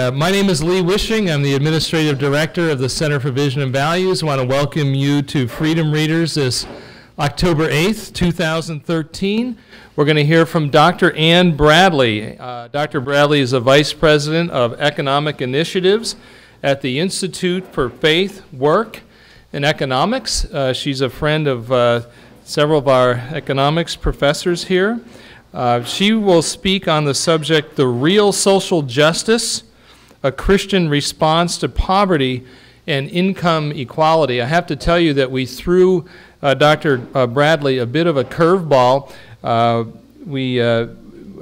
My name is Lee Wishing. I'm the Administrative Director of the Center for Vision and Values. I want to welcome you to Freedom Readers this October 8th, 2013. We're going to hear from Dr. Ann Bradley. Dr. Bradley is the Vice President of Economic Initiatives at the Institute for Faith, Work, and Economics. She's a friend of several of our economics professors here. She will speak on the subject, The Real Social Justice, a Christian Response to Poverty and Income Equality. I have to tell you that we threw Dr. Bradley a bit of a curveball.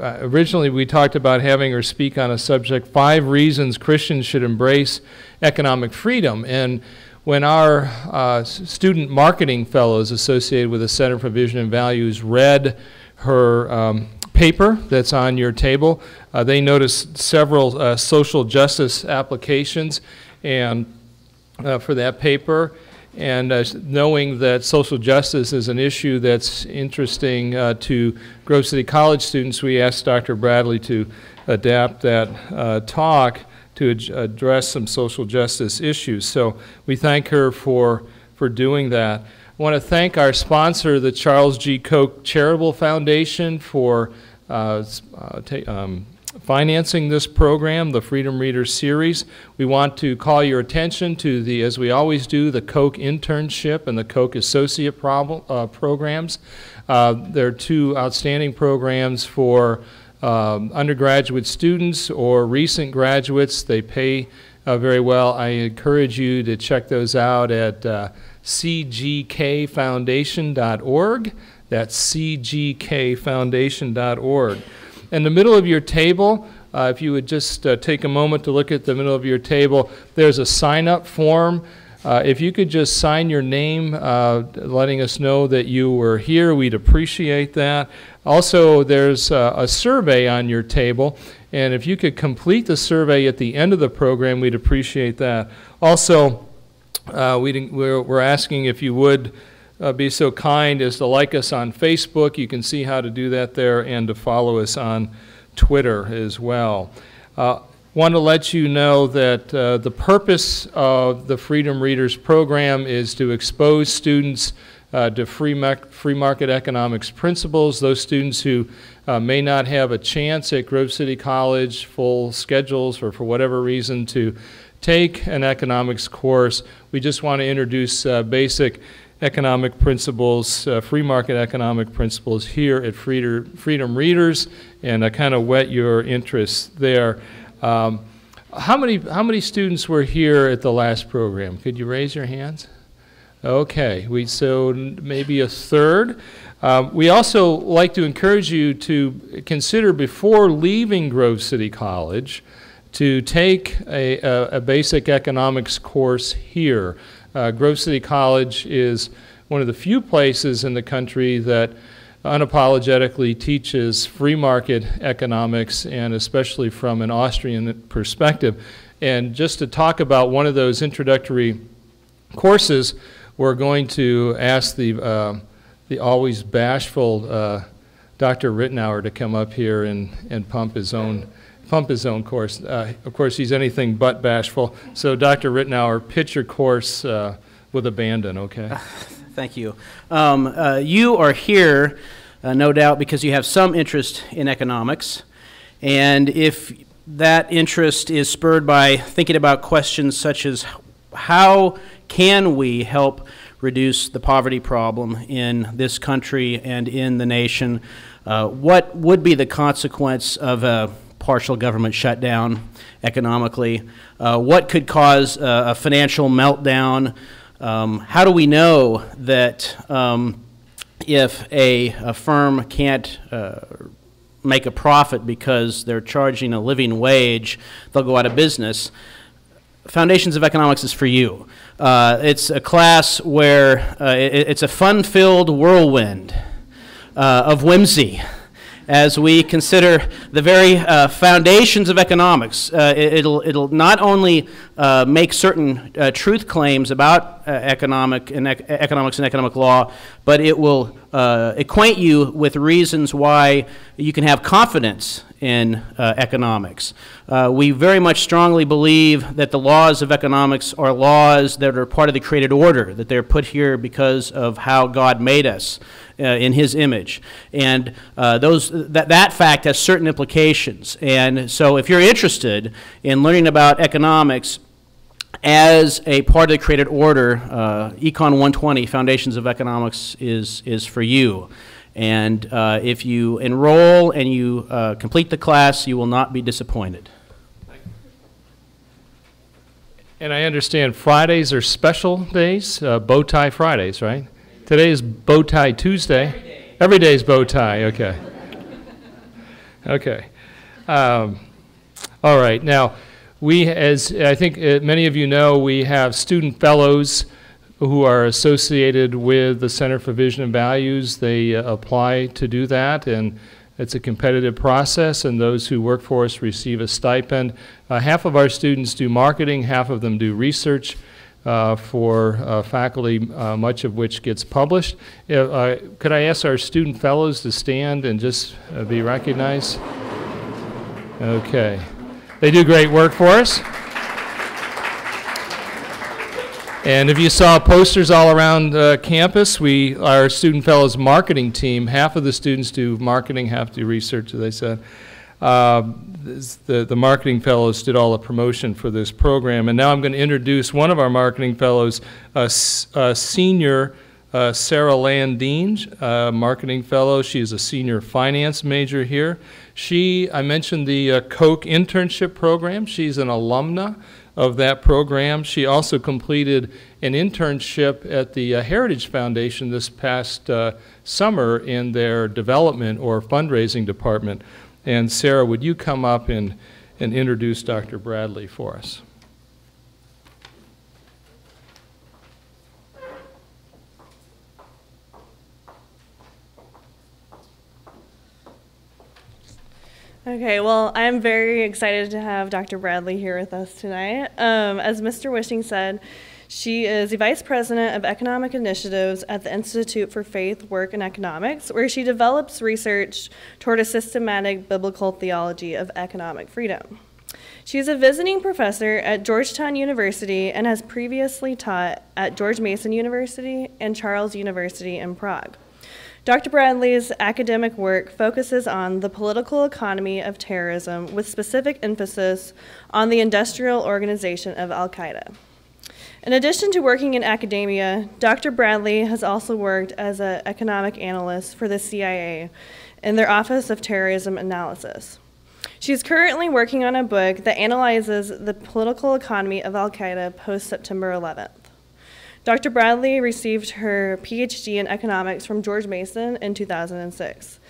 Originally we talked about having her speak on a subject, 5 reasons Christians should embrace economic freedom. And when our student marketing fellows associated with the Center for Vision and Values read her paper that's on your table, they noticed several social justice applications and for that paper. And knowing that social justice is an issue that's interesting to Grove City College students, we asked Dr. Bradley to adapt that talk to address some social justice issues. So we thank her for doing that. I want to thank our sponsor, the Charles G. Koch Charitable Foundation, for financing this program, the Freedom Readers series. We want to call your attention to the, as we always do, the Koch internship and the Koch associate programs. There are 2 outstanding programs for undergraduate students or recent graduates. They pay very well. I encourage you to check those out at cgkfoundation.org. That's cgkfoundation.org. In the middle of your table, if you would just take a moment to look at the middle of your table, there's a sign-up form. If you could just sign your name, letting us know that you were here, we'd appreciate that. Also, there's a survey on your table, and if you could complete the survey at the end of the program, we'd appreciate that. Also, we're asking if you would be so kind as to like us on Facebook. You can see how to do that there, and to follow us on Twitter as well. Want to let you know that the purpose of the Freedom Readers program is to expose students to free market economics principles. Those students who may not have a chance at Grove City College, full schedules, or for whatever reason to take an economics course, we just want to introduce basic economic principles, free market economic principles here at Freedom Readers, and kind of whet your interest there. How many students were here at the last program? Could you raise your hands? Okay, so maybe a third. We also like to encourage you to consider, before leaving Grove City College, to take a basic economics course here. Grove City College is one of the few places in the country that unapologetically teaches free market economics, and especially from an Austrian perspective. And just to talk about one of those introductory courses, we're going to ask the always bashful Dr. Rittenauer to come up here and pump his own course. Of course, he's anything but bashful. So, Dr. Rittenauer, pitch your course with abandon, okay? Thank you. You are here, no doubt, because you have some interest in economics. And if that interest is spurred by thinking about questions such as, how can we help reduce the poverty problem in this country and in the nation? What would be the consequence of a partial government shutdown economically? What could cause a financial meltdown? How do we know that if a firm can't make a profit because they're charging a living wage, they'll go out of business? Foundations of Economics is for you. It's a class where it's a fun-filled whirlwind of whimsy as we consider the very foundations of economics. It'll not only make certain truth claims about economics and economic law, but it will acquaint you with reasons why you can have confidence in economics. We very much strongly believe that the laws of economics are laws that are part of the created order, that they're put here because of how God made us in His image. And that fact has certain implications. And so if you're interested in learning about economics as a part of the created order, Econ 120, Foundations of Economics, is for you. And if you enroll and you complete the class, you will not be disappointed. And I understand Fridays are special days, bow tie Fridays, right? Today is bow tie Tuesday. Every day is bow tie, okay. Okay. All right, now, as I think many of you know, we have student fellows who are associated with the Center for Vision and Values. They apply to do that, and it's a competitive process, and those who work for us receive a stipend. Half of our students do marketing, half of them do research for faculty, much of which gets published. Could I ask our student fellows to stand and just be recognized? Okay. They do great work for us. And if you saw posters all around campus, our Student Fellows marketing team, half of the students do marketing, half do research, as I said. The marketing fellows did all the promotion for this program. And now I'm going to introduce one of our marketing fellows, senior Sarah Landine, marketing fellow. She's a senior finance major here. I mentioned the Koch internship program. She's an alumna of that program. She also completed an internship at the Heritage Foundation this past summer in their development or fundraising department. And Sarah, would you come up and introduce Dr. Bradley for us? Okay, well, I'm very excited to have Dr. Bradley here with us tonight. As Mr. Wishing said, she is the Vice President of Economic Initiatives at the Institute for Faith, Work, and Economics, where she develops research toward a systematic biblical theology of economic freedom. She is a visiting professor at Georgetown University and has previously taught at George Mason University and Charles University in Prague. Dr. Bradley's academic work focuses on the political economy of terrorism with specific emphasis on the industrial organization of Al-Qaeda. In addition to working in academia, Dr. Bradley has also worked as an economic analyst for the CIA in their Office of Terrorism Analysis. She is currently working on a book that analyzes the political economy of Al-Qaeda post-September 11th. Dr. Bradley received her PhD in economics from George Mason in 2006.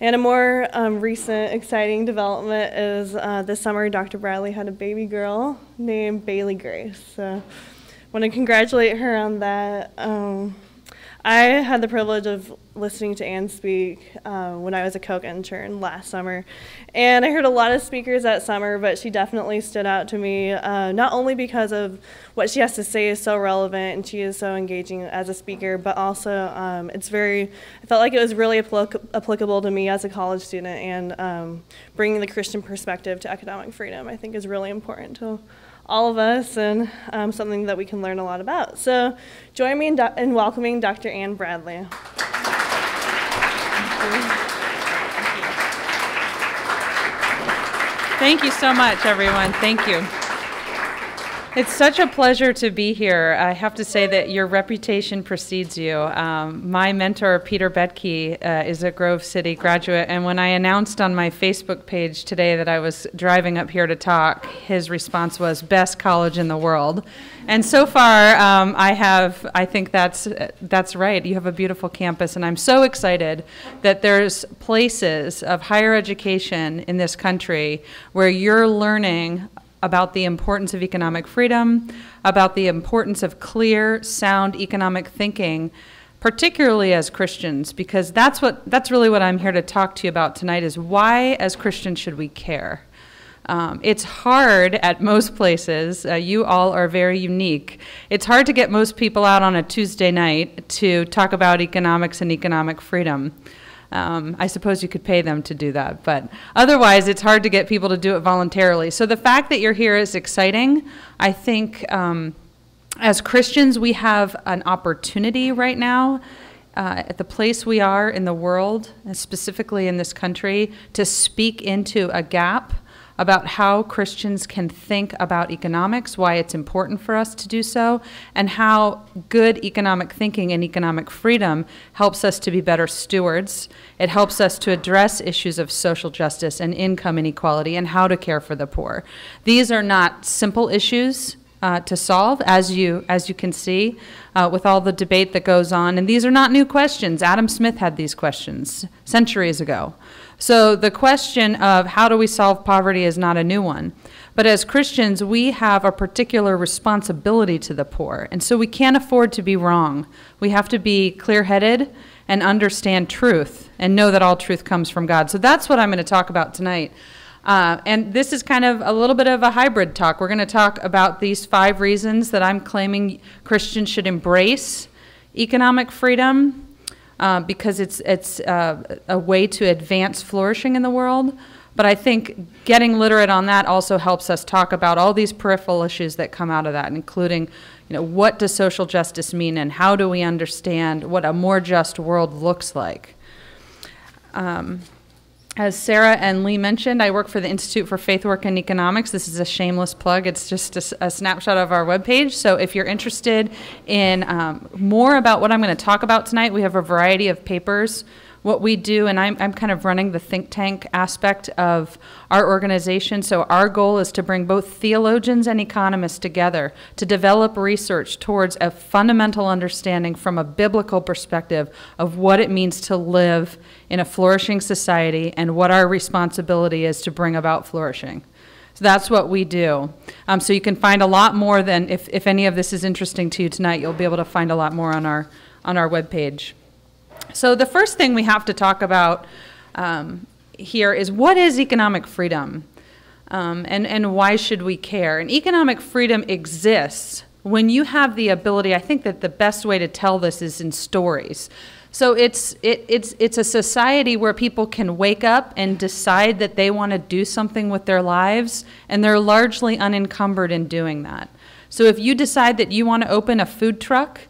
And a more recent exciting development is this summer Dr. Bradley had a baby girl named Bailey Grace. So I want to congratulate her on that. I had the privilege of listening to Ann speak when I was a Koch intern last summer. And I heard a lot of speakers that summer, but she definitely stood out to me, not only because of what she has to say is so relevant and she is so engaging as a speaker, but also I felt like it was really applicable to me as a college student, and bringing the Christian perspective to economic freedom I think is really important to all of us, and something that we can learn a lot about. So join me in welcoming Dr. Ann Bradley. Thank you so much, everyone. Thank you. It's such a pleasure to be here. I have to say that your reputation precedes you. My mentor, Peter Betke, is a Grove City graduate, and when I announced on my Facebook page today that I was driving up here to talk, his response was, "Best college in the world." And so far, I think that's right. You have a beautiful campus, and I'm so excited that there's places of higher education in this country where you're learning about the importance of economic freedom, about the importance of clear, sound economic thinking, particularly as Christians, because that's really what I'm here to talk to you about tonight, is why as Christians should we care It's hard at most places. You all are very unique. It's hard to get most people out on a Tuesday night to talk about economics and economic freedom. I suppose you could pay them to do that, but otherwise it's hard to get people to do it voluntarily. So the fact that you're here is exciting. I think as Christians we have an opportunity right now at the place we are in the world, and specifically in this country, to speak into a gap about how Christians can think about economics, why it's important for us to do so, and how good economic thinking and economic freedom helps us to be better stewards. It helps us to address issues of social justice and income inequality and how to care for the poor. These are not simple issues to solve, as you can see, with all the debate that goes on. And these are not new questions. Adam Smith had these questions centuries ago. So the question of how do we solve poverty is not a new one. But as Christians, we have a particular responsibility to the poor. And so we can't afford to be wrong. We have to be clear-headed and understand truth and know that all truth comes from God. So that's what I'm going to talk about tonight. And this is kind of a little bit of a hybrid talk. We're going to talk about these 5 reasons that I'm claiming Christians should embrace economic freedom, because it's a way to advance flourishing in the world. But I think getting literate on that also helps us talk about all these peripheral issues that come out of that, including, what does social justice mean and how do we understand what a more just world looks like. As Sarah and Lee mentioned, I work for the Institute for Faith Work and Economics. This is a shameless plug. It's just a snapshot of our webpage. So if you're interested in more about what I'm going to talk about tonight, we have a variety of papers. What we do, and I'm kind of running the think tank aspect of our organization. So our goal is to bring both theologians and economists together to develop research towards a fundamental understanding from a biblical perspective of what it means to live in a flourishing society and what our responsibility is to bring about flourishing. So that's what we do. So you can find a lot more than, if any of this is interesting to you tonight, you'll be able to find a lot more on our webpage. So the first thing we have to talk about here is, what is economic freedom, and why should we care? And economic freedom exists when you have the ability. I think that the best way to tell this is in stories. So it's a society where people can wake up and decide that they want to do something with their lives, and they're largely unencumbered in doing that. So if you decide that you want to open a food truck,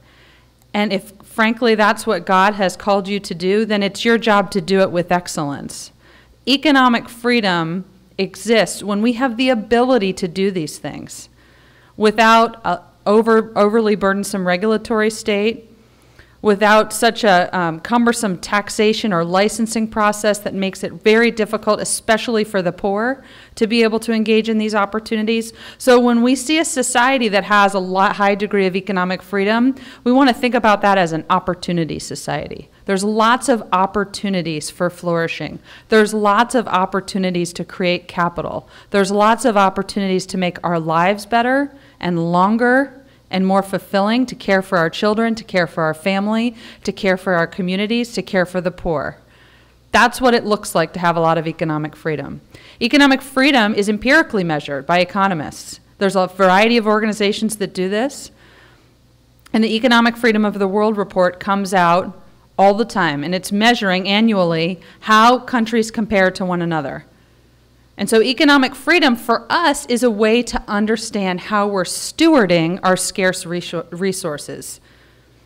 and if frankly that's what God has called you to do, then it's your job to do it with excellence. Economic freedom exists when we have the ability to do these things without an overly burdensome regulatory state, without such a cumbersome taxation or licensing process that makes it very difficult, especially for the poor, to be able to engage in these opportunities. So when we see a society that has a high degree of economic freedom, we want to think about that as an opportunity society. There's lots of opportunities for flourishing. There's lots of opportunities to create capital. There's lots of opportunities to make our lives better and longer and more fulfilling, to care for our children, to care for our family, to care for our communities, to care for the poor. That's what it looks like to have a lot of economic freedom. Economic freedom is empirically measured by economists. There's a variety of organizations that do this. And the Economic Freedom of the World report comes out all the time, and it's measuring annually how countries compare to one another. And so economic freedom for us is a way to understand how we're stewarding our scarce resources.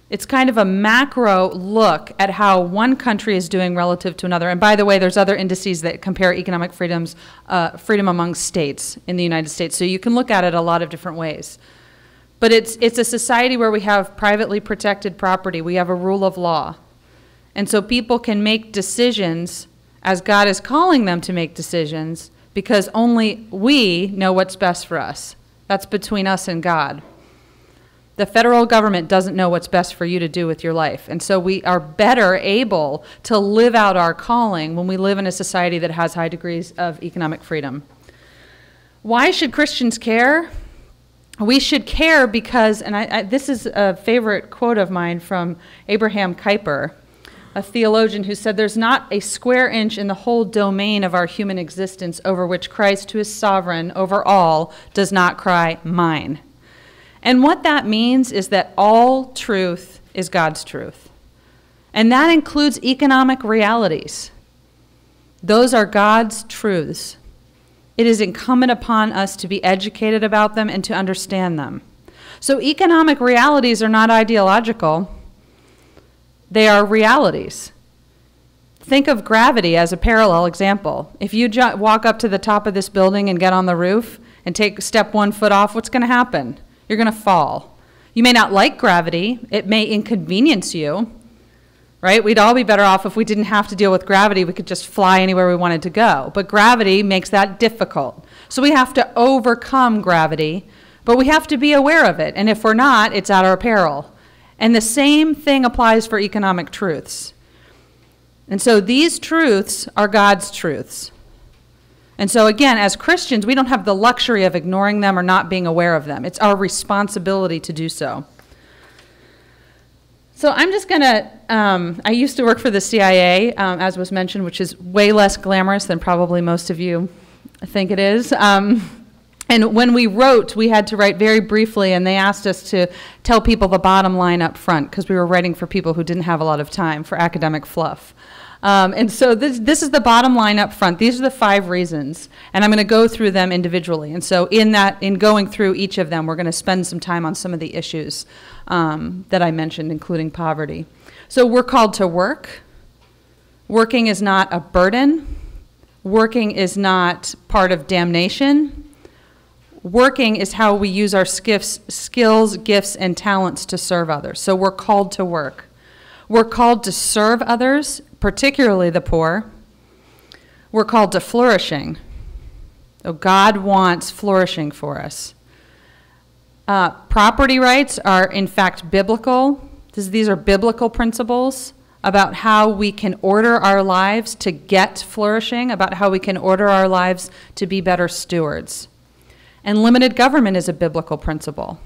It's kind of a macro look at how one country is doing relative to another. And by the way, there's other indices that compare economic freedom among states in the United States. So you can look at it a lot of different ways. But it's a society where we have privately protected property. We have a rule of law. And so people can make decisions as God is calling them to make decisions, because only we know what's best for us. That's between us and God. The federal government doesn't know what's best for you to do with your life. And so we are better able to live out our calling when we live in a society that has high degrees of economic freedom. Why should Christians care? We should care because, and this is a favorite quote of mine from Abraham Kuyper, a theologian who said, "There's not a square inch in the whole domain of our human existence over which Christ, who is sovereign over all, does not cry, 'Mine.'" And what that means is that all truth is God's truth. And that includes economic realities. Those are God's truths. It is incumbent upon us to be educated about them and to understand them. So economic realities are not ideological. They are realities. Think of gravity as a parallel example. If you walk up to the top of this building and get on the roof and step 1 foot off, what's going to happen? You're going to fall. You may not like gravity. It may inconvenience you, right? We'd all be better off if we didn't have to deal with gravity. We could just fly anywhere we wanted to go. But gravity makes that difficult. So we have to overcome gravity, but we have to be aware of it. And if we're not, it's at our peril. And the same thing applies for economic truths. And so these truths are God's truths. And so again, as Christians, we don't have the luxury of ignoring them or not being aware of them. It's our responsibility to do so. So I'm just going to, I used to work for the CIA, as was mentioned, which is way less glamorous than probably most of you think it is. And when we wrote, we had to write very briefly, and they asked us to tell people the bottom line up front, because we were writing for people who didn't have a lot of time for academic fluff. And so this is the bottom line up front. These are the 5 reasons, and I'm going to go through them individually. And so in going through each of them, we're going to spend some time on some of the issues that I mentioned, including poverty. So we're called to work. Working is not a burden. Working is not part of damnation. Working is how we use our skills, gifts, and talents to serve others. So we're called to work. We're called to serve others, particularly the poor. We're called to flourishing. So God wants flourishing for us. Property rights are, in fact, biblical. These are biblical principles about how we can order our lives to get flourishing, about how we can order our lives to be better stewards. And limited government is a biblical principle.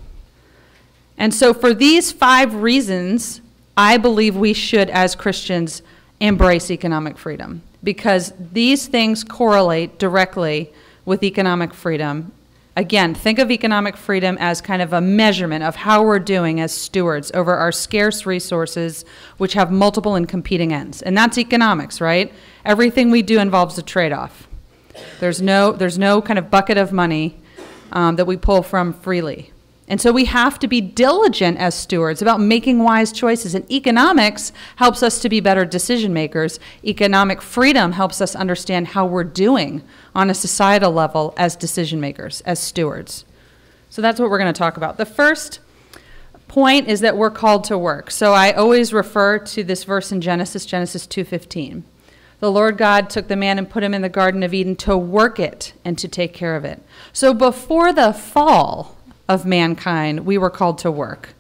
And so for these 5 reasons, I believe we should, as Christians, embrace economic freedom, because these things correlate directly with economic freedom. Again, think of economic freedom as kind of a measurement of how we're doing as stewards over our scarce resources, which have multiple and competing ends. And that's economics, right? Everything we do involves a trade-off. There's no kind of bucket of money that we pull from freely. And so we have to be diligent as stewards about making wise choices. And economics helps us to be better decision makers. Economic freedom helps us understand how we're doing on a societal level as decision makers, as stewards. So that's what we're going to talk about. The first point is that we're called to work. So I always refer to this verse in Genesis 2:15. The Lord God took the man and put him in the Garden of Eden to work it and to take care of it. So before the fall of mankind, we were called to work.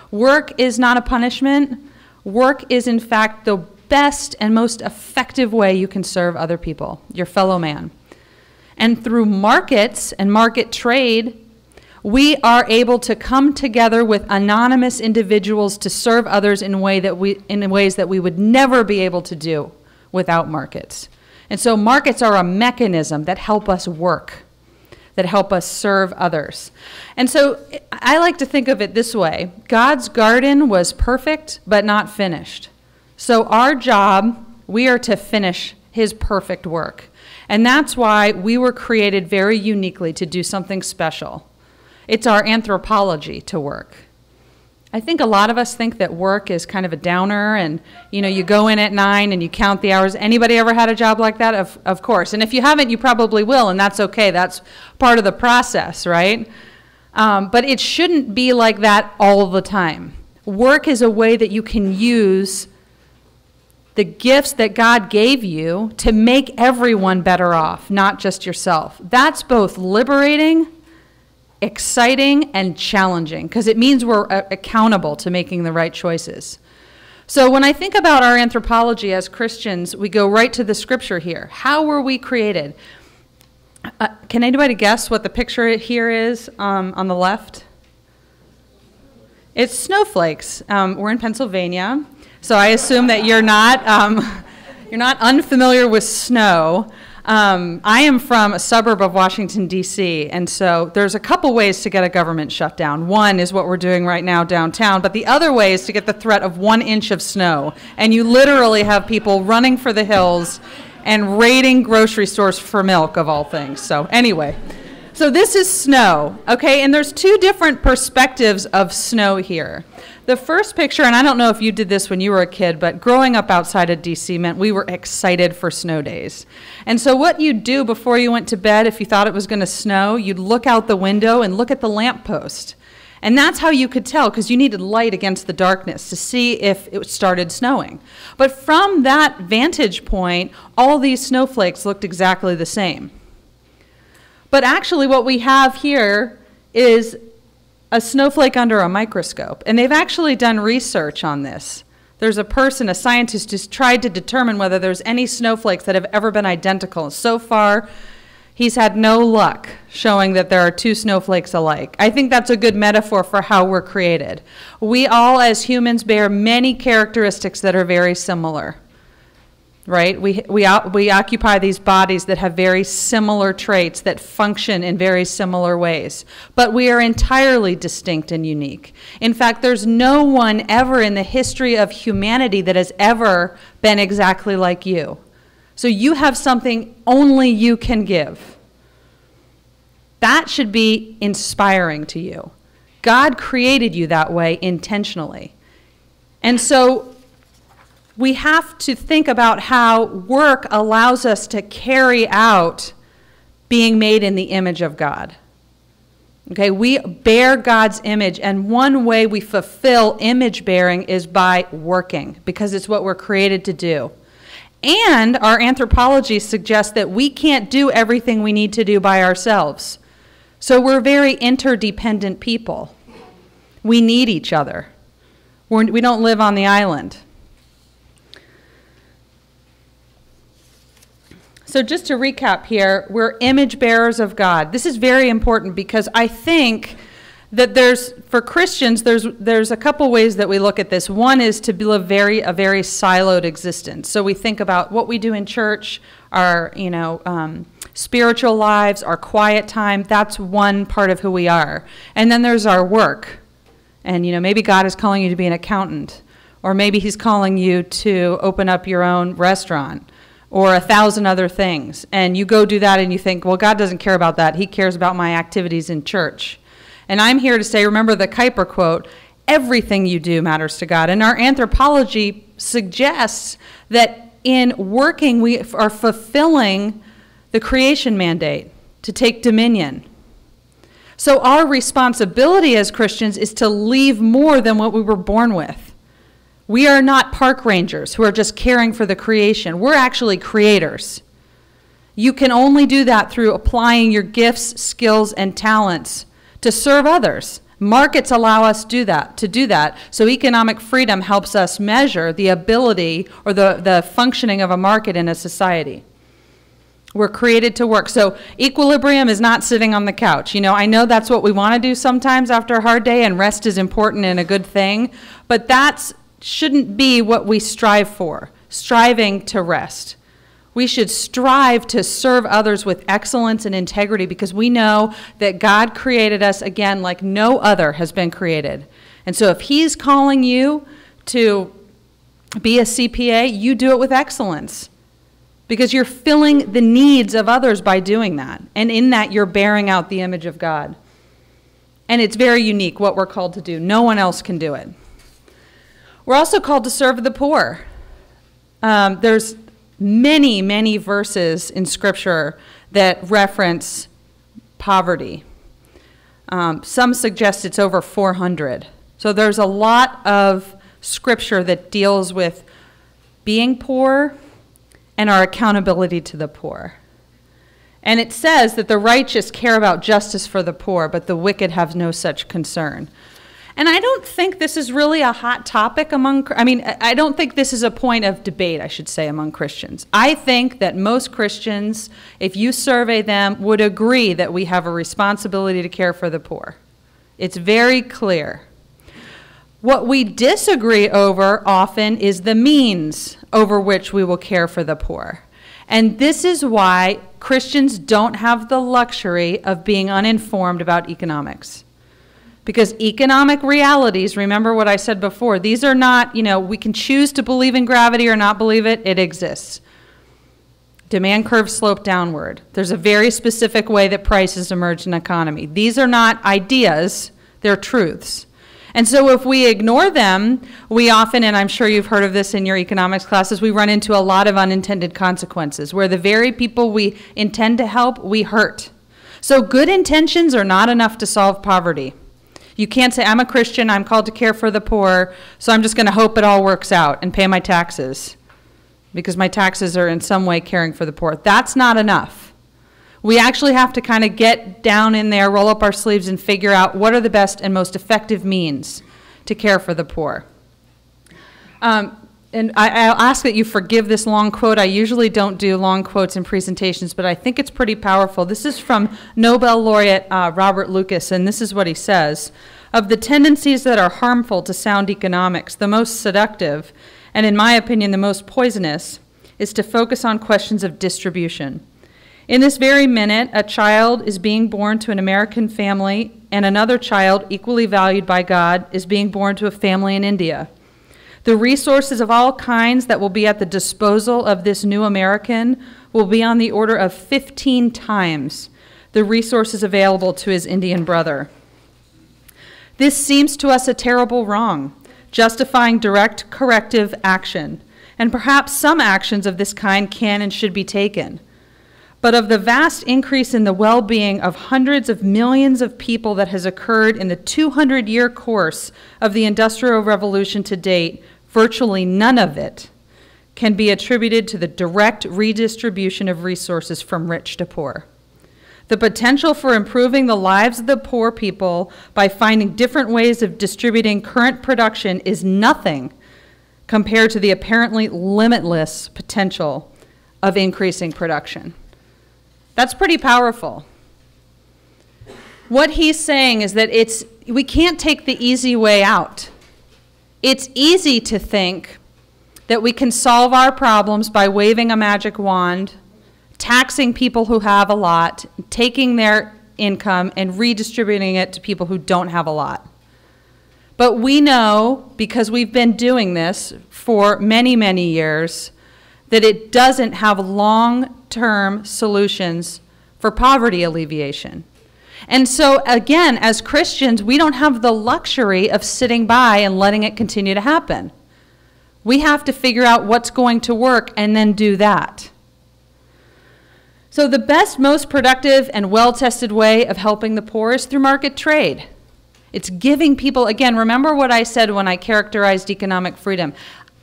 Work is not a punishment. Work is, in fact, the best and most effective way you can serve other people, your fellow man. And through markets and market trade, we are able to come together with anonymous individuals to serve others in ways that we would never be able to do without markets. And so markets are a mechanism that help us work, that help us serve others. And so I like to think of it this way. God's garden was perfect, but not finished. So our job, we are to finish his perfect work. And that's why we were created very uniquely to do something special. It's our anthropology to work. I think a lot of us think that work is kind of a downer, and you go in at 9 and you count the hours. Anybody ever had a job like that? Of course. And if you haven't, you probably will, and that's okay. That's part of the process, right? But it shouldn't be like that all the time. Work is a way that you can use the gifts that God gave you to make everyone better off, not just yourself. That's both liberating, exciting, and challenging, because it means we're accountable to making the right choices. So when I think about our anthropology as Christians, we go right to the scripture here. How were we created? Can anybody guess what the picture here is on the left? It's snowflakes. We're in Pennsylvania. So I assume that you're not unfamiliar with snow. I am from a suburb of Washington, D.C., and so there's a couple ways to get a government shutdown. One is what we're doing right now downtown, but the other way is to get the threat of 1 inch of snow. And you literally have people running for the hills and raiding grocery stores for milk, of all things. So anyway, so this is snow, okay? And there's two different perspectives of snow here. The first picture, and I don't know if you did this when you were a kid, but growing up outside of D.C. meant we were excited for snow days. And so what you'd do before you went to bed, if you thought it was going to snow, you'd look out the window and look at the lamppost. And that's how you could tell, because you needed light against the darkness to see if it started snowing. But from that vantage point, all these snowflakes looked exactly the same. But actually what we have here is a snowflake under a microscope. And they've actually done research on this. There's a person, a scientist, who's tried to determine whether there's any snowflakes that have ever been identical. So far, he's had no luck showing that there are two snowflakes alike. I think that's a good metaphor for how we're created. We all, as humans, bear many characteristics that are very similar. Right? We occupy these bodies that have very similar traits that function in very similar ways. But we are entirely distinct and unique. In fact, there's no one ever in the history of humanity that has ever been exactly like you. So you have something only you can give. That should be inspiring to you. God created you that way intentionally. And so we have to think about how work allows us to carry out being made in the image of God. Okay, we bear God's image, and one way we fulfill image bearing is by working, because it's what we're created to do. And our anthropology suggests that we can't do everything we need to do by ourselves. So we're very interdependent people. We need each other. We don't live on the island. So just to recap here, we're image bearers of God. This is very important because I think that for Christians, there's a couple ways that we look at this. One is to live a very siloed existence. So we think about what we do in church, our spiritual lives, our quiet time. That's one part of who we are. And then there's our work. And maybe God is calling you to be an accountant, or maybe he's calling you to open up your own restaurant, or 1,000 other things. And you go do that and you think, well, God doesn't care about that. He cares about my activities in church. And I'm here to say, remember the Kuyper quote, everything you do matters to God. And our anthropology suggests that in working, we are fulfilling the creation mandate to take dominion. So our responsibility as Christians is to leave more than what we were born with. We are not park rangers who are just caring for the creation. We're actually creators. You can only do that through applying your gifts, skills, and talents to serve others. Markets allow us to do that. So economic freedom helps us measure the ability or the functioning of a market in a society. We're created to work. So equilibrium is not sitting on the couch. I know that's what we want to do sometimes after a hard day, and rest is important and a good thing, but that's shouldn't be what we strive for, striving to rest. We should strive to serve others with excellence and integrity because we know that God created us, again, like no other has been created. And so if he's calling you to be a CPA, you do it with excellence because you're filling the needs of others by doing that. And in that, you're bearing out the image of God. And it's very unique what we're called to do. No one else can do it. We're also called to serve the poor. There's many, many verses in Scripture that reference poverty. Some suggest it's over 400. So there's a lot of Scripture that deals with being poor and our accountability to the poor. And it says that the righteous care about justice for the poor, but the wicked have no such concern. And I don't think this is really a hot topic I don't think this is a point of debate, I should say, among Christians. I think that most Christians, if you survey them, would agree that we have a responsibility to care for the poor. It's very clear. What we disagree over often is the means over which we will care for the poor. And this is why Christians don't have the luxury of being uninformed about economics. Because economic realities, remember what I said before, these are not, we can choose to believe in gravity or not believe it, it exists. Demand curves slope downward. There's a very specific way that prices emerge in an economy. These are not ideas, they're truths. And so if we ignore them, we often, and I'm sure you've heard of this in your economics classes, we run into a lot of unintended consequences where the very people we intend to help, we hurt. So good intentions are not enough to solve poverty. You can't say, I'm a Christian, I'm called to care for the poor, so I'm just going to hope it all works out and pay my taxes because my taxes are in some way caring for the poor. That's not enough. We actually have to kind of get down in there, roll up our sleeves, and figure out what are the best and most effective means to care for the poor. And I'll ask that you forgive this long quote. I usually don't do long quotes in presentations, but I think it's pretty powerful. This is from Nobel laureate Robert Lucas, and this is what he says. Of the tendencies that are harmful to sound economics, the most seductive, and in my opinion the most poisonous, is to focus on questions of distribution. In this very minute, a child is being born to an American family, and another child, equally valued by God, is being born to a family in India. The resources of all kinds that will be at the disposal of this new American will be on the order of 15 times the resources available to his Indian brother. This seems to us a terrible wrong, justifying direct corrective action, and perhaps some actions of this kind can and should be taken. But of the vast increase in the well-being of hundreds of millions of people that has occurred in the 200-year course of the Industrial Revolution to date, virtually none of it can be attributed to the direct redistribution of resources from rich to poor. The potential for improving the lives of the poor people by finding different ways of distributing current production is nothing compared to the apparently limitless potential of increasing production. That's pretty powerful. What he's saying is that we can't take the easy way out. It's easy to think that we can solve our problems by waving a magic wand, taxing people who have a lot, taking their income and redistributing it to people who don't have a lot. But we know, because we've been doing this for many, many years, that it doesn't have long-term solutions for poverty alleviation. And so, again, as Christians, we don't have the luxury of sitting by and letting it continue to happen. We have to figure out what's going to work and then do that. So the best, most productive, and well-tested way of helping the poor is through market trade. It's giving people, again, remember what I said when I characterized economic freedom.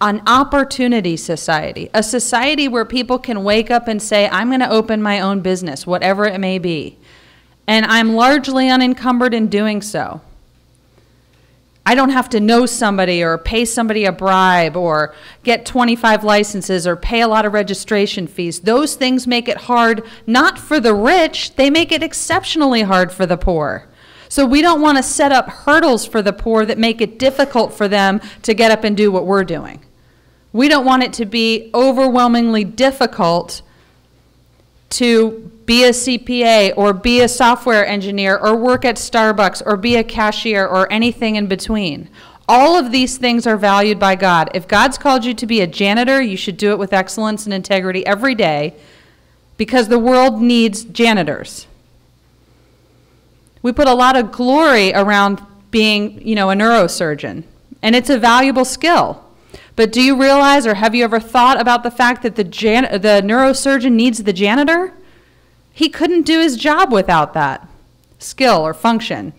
An opportunity society, a society where people can wake up and say, I'm going to open my own business, whatever it may be, and I'm largely unencumbered in doing so. I don't have to know somebody or pay somebody a bribe or get 25 licenses or pay a lot of registration fees. Those things make it hard, not for the rich, they make it exceptionally hard for the poor. So we don't want to set up hurdles for the poor that make it difficult for them to get up and do what we're doing. We don't want it to be overwhelmingly difficult to be a CPA or be a software engineer or work at Starbucks or be a cashier or anything in between. All of these things are valued by God. If God's called you to be a janitor, you should do it with excellence and integrity every day because the world needs janitors. We put a lot of glory around being, a neurosurgeon, and it's a valuable skill. But do you realize, or have you ever thought about the fact that the neurosurgeon needs the janitor? He couldn't do his job without that skill or function.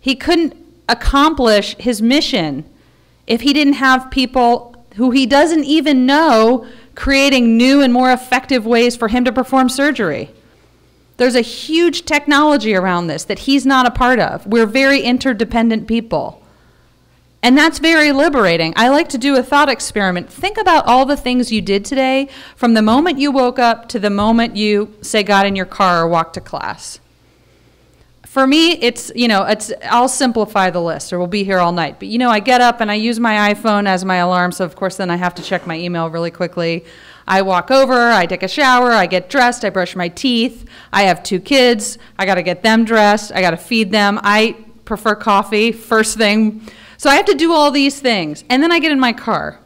He couldn't accomplish his mission if he didn't have people who he doesn't even know creating new and more effective ways for him to perform surgery. There's a huge technology around this that he's not a part of. We're very interdependent people. And that's very liberating. I like to do a thought experiment. Think about all the things you did today from the moment you woke up to the moment you say got in your car or walked to class. For me, I'll simplify the list, or we'll be here all night. But I get up and I use my iPhone as my alarm, so of course then I have to check my email really quickly. I walk over, I take a shower, I get dressed, I brush my teeth. I have 2 kids, I gotta get them dressed, I gotta feed them. I prefer coffee first thing. So I have to do all these things, and then I get in my car.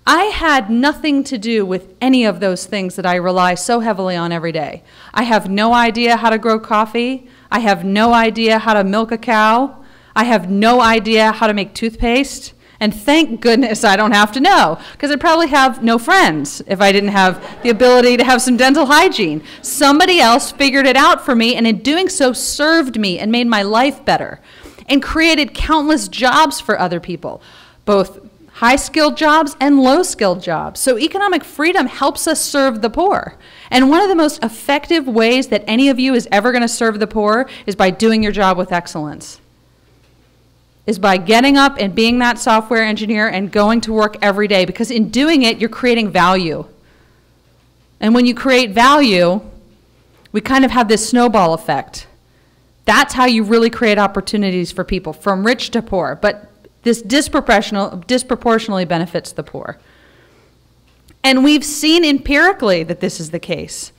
I had nothing to do with any of those things that I rely so heavily on every day. I have no idea how to grow coffee. I have no idea how to milk a cow. I have no idea how to make toothpaste. And thank goodness I don't have to know, because I'd probably have no friends if I didn't have the ability to have some dental hygiene. Somebody else figured it out for me, and in doing so served me and made my life better and created countless jobs for other people, both high-skilled jobs and low-skilled jobs. So economic freedom helps us serve the poor. And one of the most effective ways that any of you is ever going to serve the poor is by doing your job with excellence. Is by getting up and being that software engineer and going to work every day, because in doing it, you're creating value. And when you create value, we kind of have this snowball effect. That's how you really create opportunities for people, from rich to poor. But this disproportionately benefits the poor. And we've seen empirically that this is the case.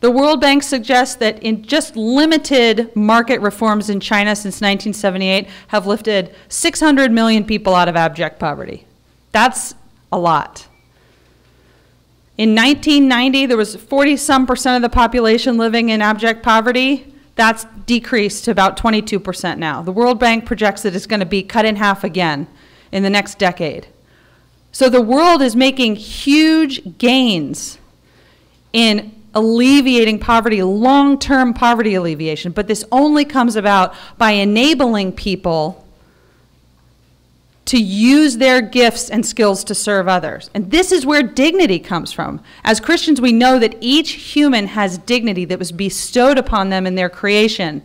The World Bank suggests that in just limited market reforms in China since 1978 have lifted 600 million people out of abject poverty. That's a lot. In 1990, there was 40-some% of the population living in abject poverty. That's decreased to about 22% now. The World Bank projects that it's going to be cut in half again in the next decade. So the world is making huge gains in alleviating poverty, long-term poverty alleviation, but this only comes about by enabling people to use their gifts and skills to serve others. And this is where dignity comes from. As Christians, we know that each human has dignity that was bestowed upon them in their creation.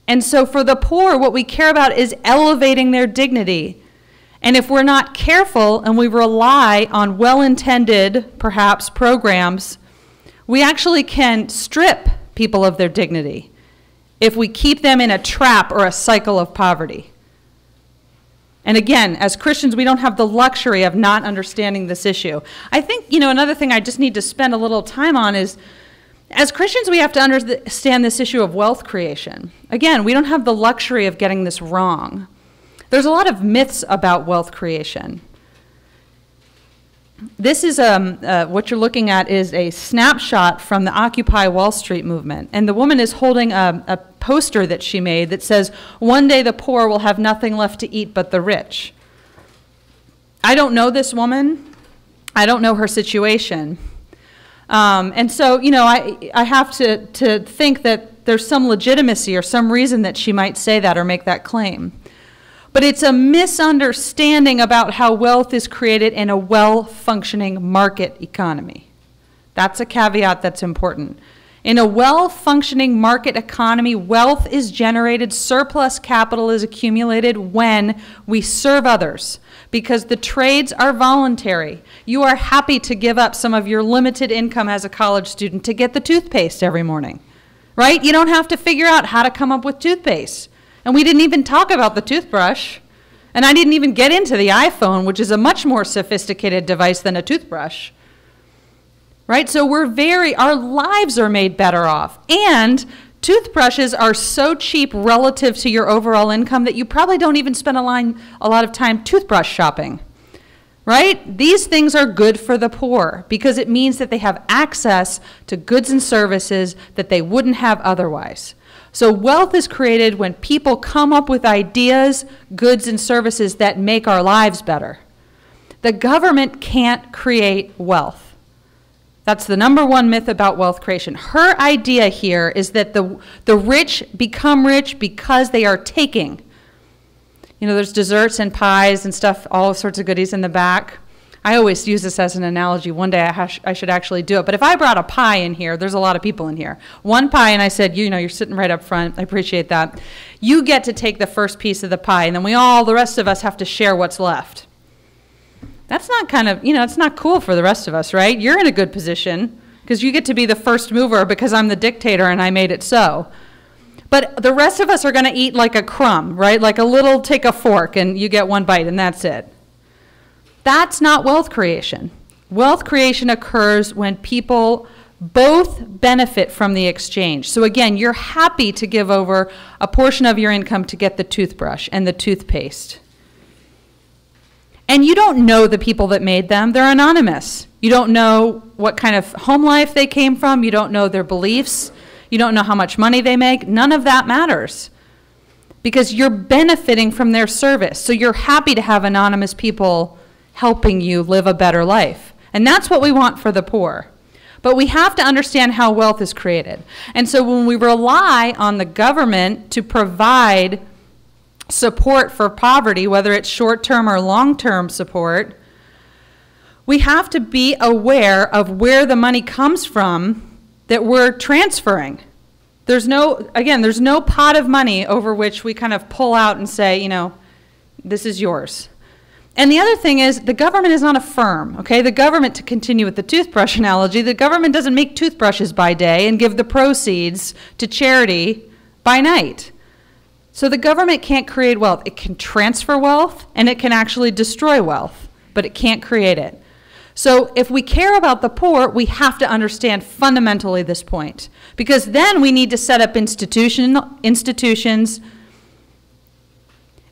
And so for the poor, what we care about is elevating their dignity. And if we're not careful and we rely on well-intended, perhaps, programs, we actually can strip people of their dignity if we keep them in a trap or a cycle of poverty. And again, as Christians, we don't have the luxury of not understanding this issue. I think, another thing I just need to spend a little time on is, as Christians, we have to understand this issue of wealth creation. Again, we don't have the luxury of getting this wrong. There's a lot of myths about wealth creation. This is what you're looking at is a snapshot from the Occupy Wall Street movement. And the woman is holding a poster that she made that says, "One day the poor will have nothing left to eat but the rich." I don't know this woman. I don't know her situation. And so, I have to think that there's some legitimacy or some reason that she might say that or make that claim. But it's a misunderstanding about how wealth is created in a well-functioning market economy. That's a caveat that's important. In a well-functioning market economy, wealth is generated, surplus capital is accumulated when we serve others, because the trades are voluntary. You are happy to give up some of your limited income as a college student to get the toothpaste every morning, right? You don't have to figure out how to come up with toothpaste. And we didn't even talk about the toothbrush. And I didn't even get into the iPhone, which is a much more sophisticated device than a toothbrush. Right? So our lives are made better off. And toothbrushes are so cheap relative to your overall income that you probably don't even spend a lot of time toothbrush shopping. Right? These things are good for the poor because it means that they have access to goods and services that they wouldn't have otherwise. So wealth is created when people come up with ideas, goods, and services that make our lives better. The government can't create wealth. That's the number one myth about wealth creation. Her idea here is that the rich become rich because they are taking. There's desserts and pies and stuff, all sorts of goodies in the back. I always use this as an analogy. One day I should actually do it. But if I brought a pie in here, there's a lot of people in here. One pie, and I said, you're sitting right up front. I appreciate that. You get to take the first piece of the pie, and then the rest of us have to share what's left. That's not it's not cool for the rest of us, right? You're in a good position because you get to be the first mover because I'm the dictator and I made it so. but the rest of us are going to eat like a crumb, right? Like a little, take a fork and you get one bite and that's it. That's not wealth creation. Wealth creation occurs when people both benefit from the exchange. So again, you're happy to give over a portion of your income to get the toothbrush and the toothpaste. And you don't know the people that made them. They're anonymous. You don't know what kind of home life they came from. You don't know their beliefs. You don't know how much money they make. None of that matters because you're benefiting from their service. So you're happy to have anonymous people helping you live a better life. And that's what we want for the poor. But we have to understand how wealth is created. And so when we rely on the government to provide support for poverty, whether it's short-term or long-term support, we have to be aware of where the money comes from that we're transferring. There's no pot of money over which we kind of pull out and say, you know, this is yours. And the other thing is, the government is not a firm, okay? The government, to continue with the toothbrush analogy, the government doesn't make toothbrushes by day and give the proceeds to charity by night. So the government can't create wealth. It can transfer wealth, and it can actually destroy wealth, but it can't create it. So if we care about the poor, we have to understand fundamentally this point, because then we need to set up institutions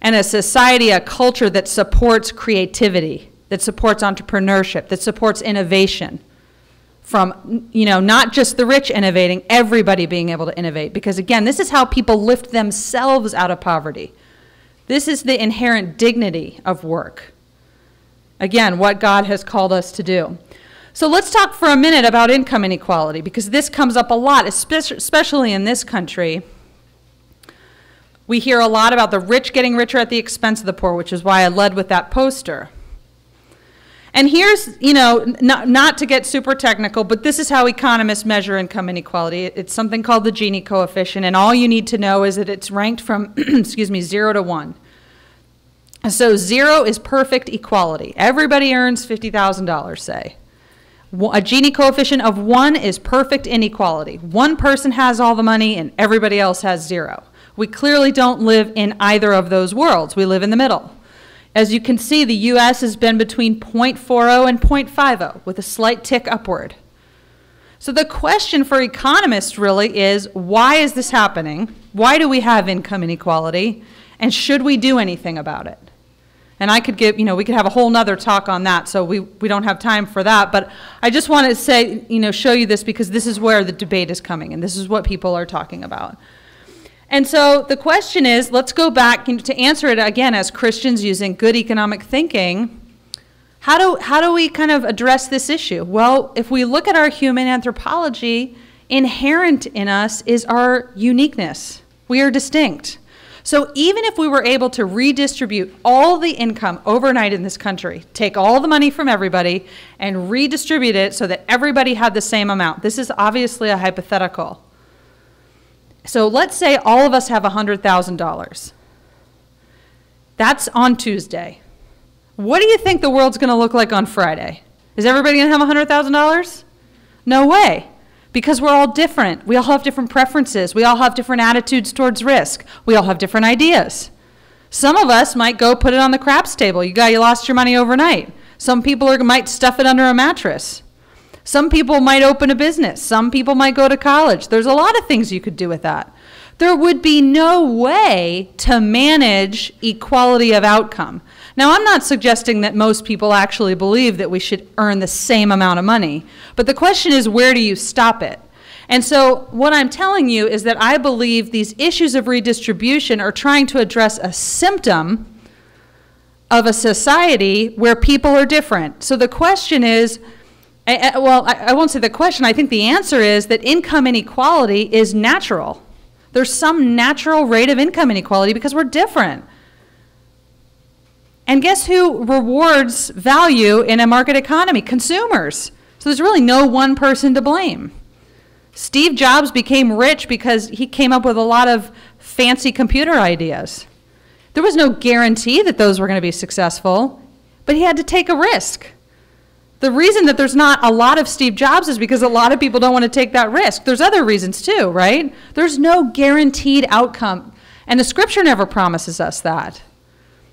and a society, a culture that supports creativity, that supports entrepreneurship, that supports innovation from, you know, not just the rich innovating, everybody being able to innovate. Because again, this is how people lift themselves out of poverty. This is the inherent dignity of work. Again, what God has called us to do. So let's talk for a minute about income inequality, because this comes up a lot, especially in this country. We hear a lot about the rich getting richer at the expense of the poor, which is why I led with that poster. And here's, you know, not to get super technical, but this is how economists measure income inequality. It's something called the Gini coefficient, and all you need to know is that it's ranked from, 0 to 1. So 0 is perfect equality. Everybody earns $50,000, say. A Gini coefficient of 1 is perfect inequality. One person has all the money and everybody else has 0. We clearly don't live in either of those worlds. We live in the middle. As you can see, the U.S. has been between 0.40 and 0.50 with a slight tick upward. So the question for economists really is, why is this happening? Why do we have income inequality? And should we do anything about it? And I could give, you know, we could have a whole nother talk on that, so we don't have time for that. But I just want to say, you know, show you this because this is where the debate is coming, and this is what people are talking about. And so the question is, let's go back to answer it again as Christians using good economic thinking. How do we kind of address this issue? Well, if we look at our human anthropology, inherent in us is our uniqueness. We are distinct. So even if we were able to redistribute all the income overnight in this country, take all the money from everybody and redistribute it so that everybody had the same amount. This is obviously a hypothetical. So let's say all of us have $100,000. That's on Tuesday. What do you think the world's going to look like on Friday? Is everybody going to have $100,000? No way. Because we're all different. We all have different preferences. We all have different attitudes towards risk. We all have different ideas. Some of us might go put it on the craps table. You lost your money overnight. Some people might stuff it under a mattress. Some people might open a business. Some people might go to college. There's a lot of things you could do with that. There would be no way to manage equality of outcome. Now, I'm not suggesting that most people actually believe that we should earn the same amount of money, but the question is, where do you stop it? And so what I'm telling you is that I believe these issues of redistribution are trying to address a symptom of a society where people are different. So the question is, well, I won't say the question. I think the answer is that income inequality is natural. There's some natural rate of income inequality because we're different. And guess who rewards value in a market economy? Consumers. So there's really no one person to blame. Steve Jobs became rich because he came up with a lot of fancy computer ideas. There was no guarantee that those were going to be successful, but he had to take a risk. The reason that there's not a lot of Steve Jobs is because a lot of people don't want to take that risk. There's other reasons too, right? There's no guaranteed outcome, and the scripture never promises us that.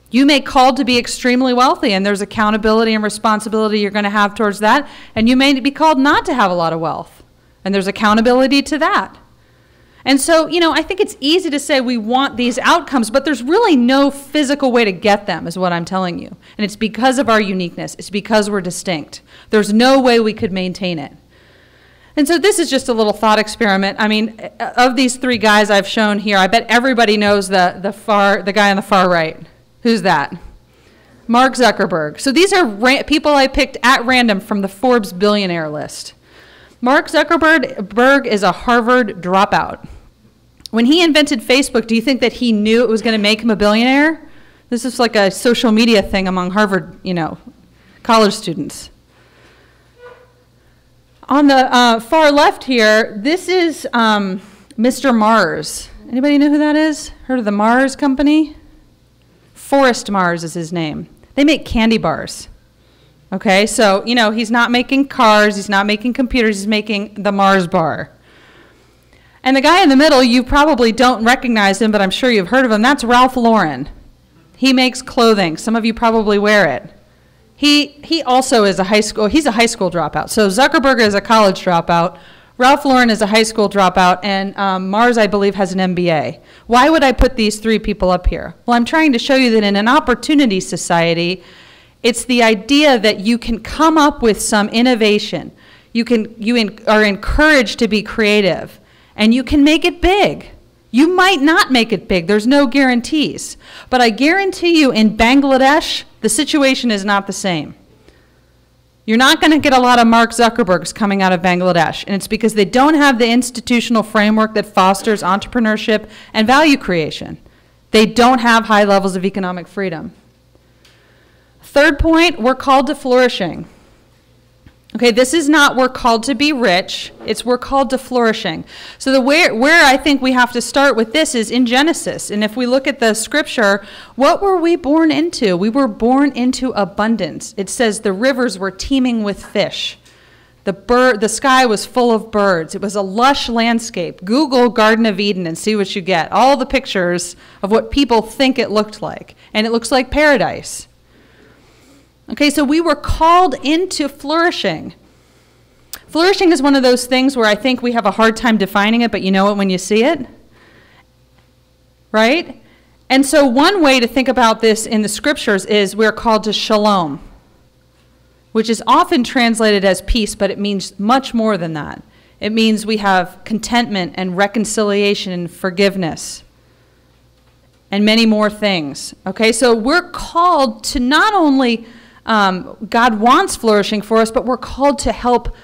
You may call to be extremely wealthy, and there's accountability and responsibility you're going to have towards that, and you may be called not to have a lot of wealth, and there's accountability to that. And so, you know, I think it's easy to say we want these outcomes, but there's really no physical way to get them, is what I'm telling you. And it's because of our uniqueness. It's because we're distinct. There's no way we could maintain it. And so this is just a little thought experiment. I mean, of these three guys I've shown here, I bet everybody knows the guy on the far right. Who's that? Mark Zuckerberg. So these are people I picked at random from the Forbes billionaire list. Mark Zuckerberg is a Harvard dropout. When he invented Facebook, do you think that he knew it was going to make him a billionaire? This is like a social media thing among Harvard, you know, college students. On the far left here, this is Mr. Mars. Anybody know who that is? Heard of the Mars company? Forrest Mars is his name. They make candy bars. Okay, so, you know, he's not making cars, he's not making computers, he's making the Mars bar. And the guy in the middle, you probably don't recognize him, but I'm sure you've heard of him. That's Ralph Lauren. He makes clothing. Some of you probably wear it. He also is he's a high school dropout. So Zuckerberg is a college dropout. Ralph Lauren is a high school dropout, and Mars, I believe, has an MBA. Why would I put these three people up here? Well, I'm trying to show you that in an opportunity society, it's the idea that you can come up with some innovation. You are encouraged to be creative, and you can make it big. You might not make it big. There's no guarantees. But I guarantee you in Bangladesh, the situation is not the same. You're not going to get a lot of Mark Zuckerbergs coming out of Bangladesh, and it's because they don't have the institutional framework that fosters entrepreneurship and value creation. They don't have high levels of economic freedom. Third point, we're called to flourishing. Okay, this is not we're called to be rich, it's we're called to flourishing. So where I think we have to start with this is in Genesis. And if we look at the scripture, what were we born into? We were born into abundance. It says the rivers were teeming with fish. The sky was full of birds. It was a lush landscape. Google Garden of Eden and see what you get. All the pictures of what people think it looked like. And it looks like paradise. Okay, so we were called into flourishing. Flourishing is one of those things where I think we have a hard time defining it, but you know it when you see it, right? And so one way to think about this in the scriptures is we're called to shalom, which is often translated as peace, but it means much more than that. It means we have contentment and reconciliation and forgiveness and many more things. Okay, so we're called to not only God wants flourishing for us, but we're called to help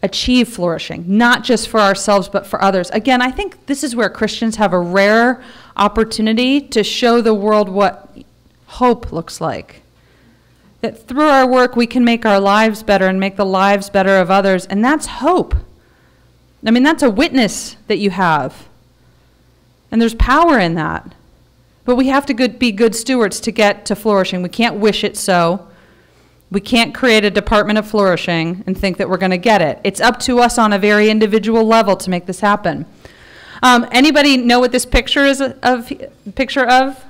achieve flourishing, not just for ourselves, but for others. Again, I think this is where Christians have a rare opportunity to show the world what hope looks like. That through our work, we can make our lives better and make the lives better of others, and that's hope. I mean, that's a witness that you have, and there's power in that. But we have to be good stewards to get to flourishing. We can't wish it so. We can't create a department of flourishing and think that we're going to get it. It's up to us on a very individual level to make this happen. Anybody know what this picture is picture of?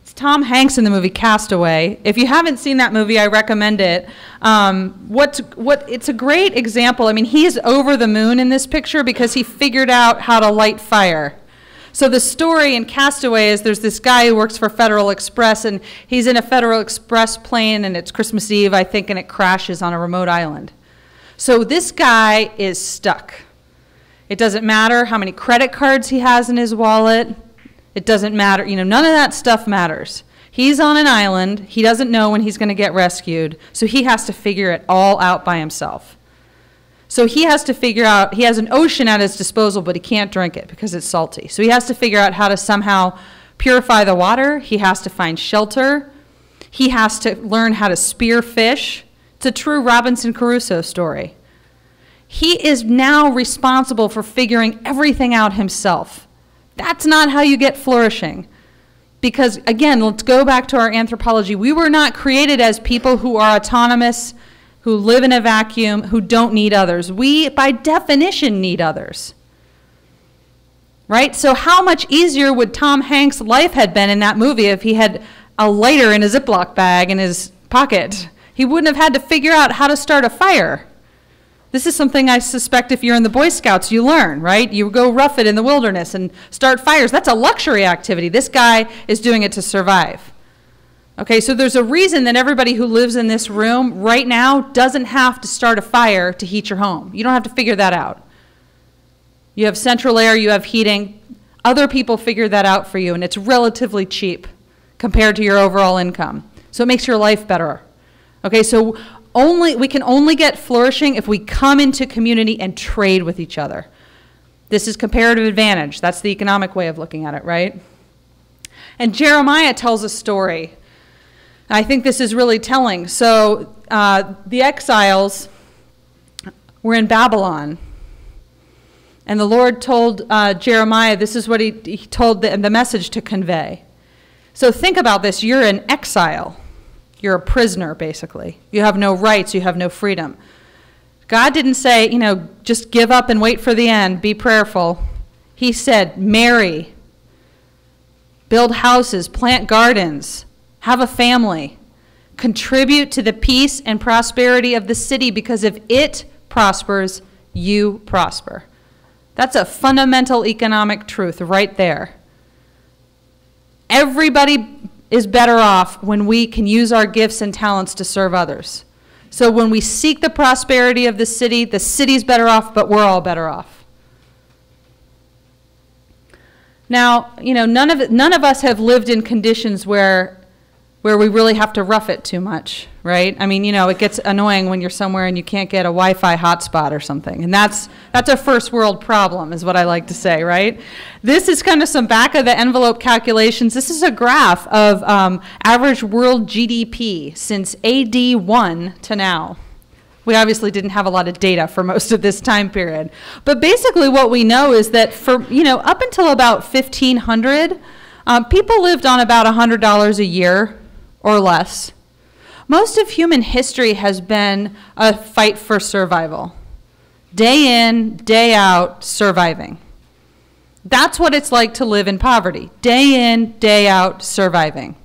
It's Tom Hanks in the movie Castaway. If you haven't seen that movie, I recommend it. It's a great example. I mean, he's over the moon in this picture because he figured out how to light fire. So the story in Castaway is there's this guy who works for Federal Express, and he's in a Federal Express plane, and it's Christmas Eve, I think, and it crashes on a remote island. So this guy is stuck. It doesn't matter how many credit cards he has in his wallet. It doesn't matter. You know, none of that stuff matters. He's on an island. He doesn't know when he's going to get rescued, so he has to figure it all out by himself. So he has to figure out, he has an ocean at his disposal, but he can't drink it because it's salty. So he has to figure out how to somehow purify the water. He has to find shelter. He has to learn how to spear fish. It's a true Robinson Crusoe story. He is now responsible for figuring everything out himself. That's not how you get flourishing. Because, again, let's go back to our anthropology. We were not created as people who are autonomous, who live in a vacuum, who don't need others. We, by definition, need others. Right? So how much easier would Tom Hanks' life have been in that movie if he had a lighter in a Ziploc bag in his pocket? He wouldn't have had to figure out how to start a fire. This is something I suspect if you're in the Boy Scouts, you learn, right? You go rough it in the wilderness and start fires. That's a luxury activity. This guy is doing it to survive. Okay, so there's a reason that everybody who lives in this room right now doesn't have to start a fire to heat your home. You don't have to figure that out. You have central air, you have heating. Other people figure that out for you, and it's relatively cheap compared to your overall income. So it makes your life better. Okay, so we can only get flourishing if we come into community and trade with each other. This is comparative advantage. That's the economic way of looking at it, right? And Jeremiah tells a story. I think this is really telling. So the exiles were in Babylon. And the Lord told Jeremiah, this is what he told the message to convey. So think about this. You're in exile. You're a prisoner, basically. You have no rights. You have no freedom. God didn't say, just give up and wait for the end. Be prayerful. He said, marry, build houses, plant gardens, have a family, contribute to the peace and prosperity of the city, because if it prospers, you prosper. That's a fundamental economic truth right there. Everybody is better off when we can use our gifts and talents to serve others. So when we seek the prosperity of the city's better off, but we're all better off. Now, none of us have lived in conditions where we really have to rough it too much, right? I mean, it gets annoying when you're somewhere and you can't get a Wi-Fi hotspot or something. And that's a first world problem, is what I like to say, right? This is kind of some back of the envelope calculations. This is a graph of average world GDP since AD 1 to now. We obviously didn't have a lot of data for most of this time period. But basically what we know is that for, up until about 1500, people lived on about $100 a year or less. Most of human history has been a fight for survival. Day in, day out, surviving. That's what it's like to live in poverty. Day in, day out, surviving.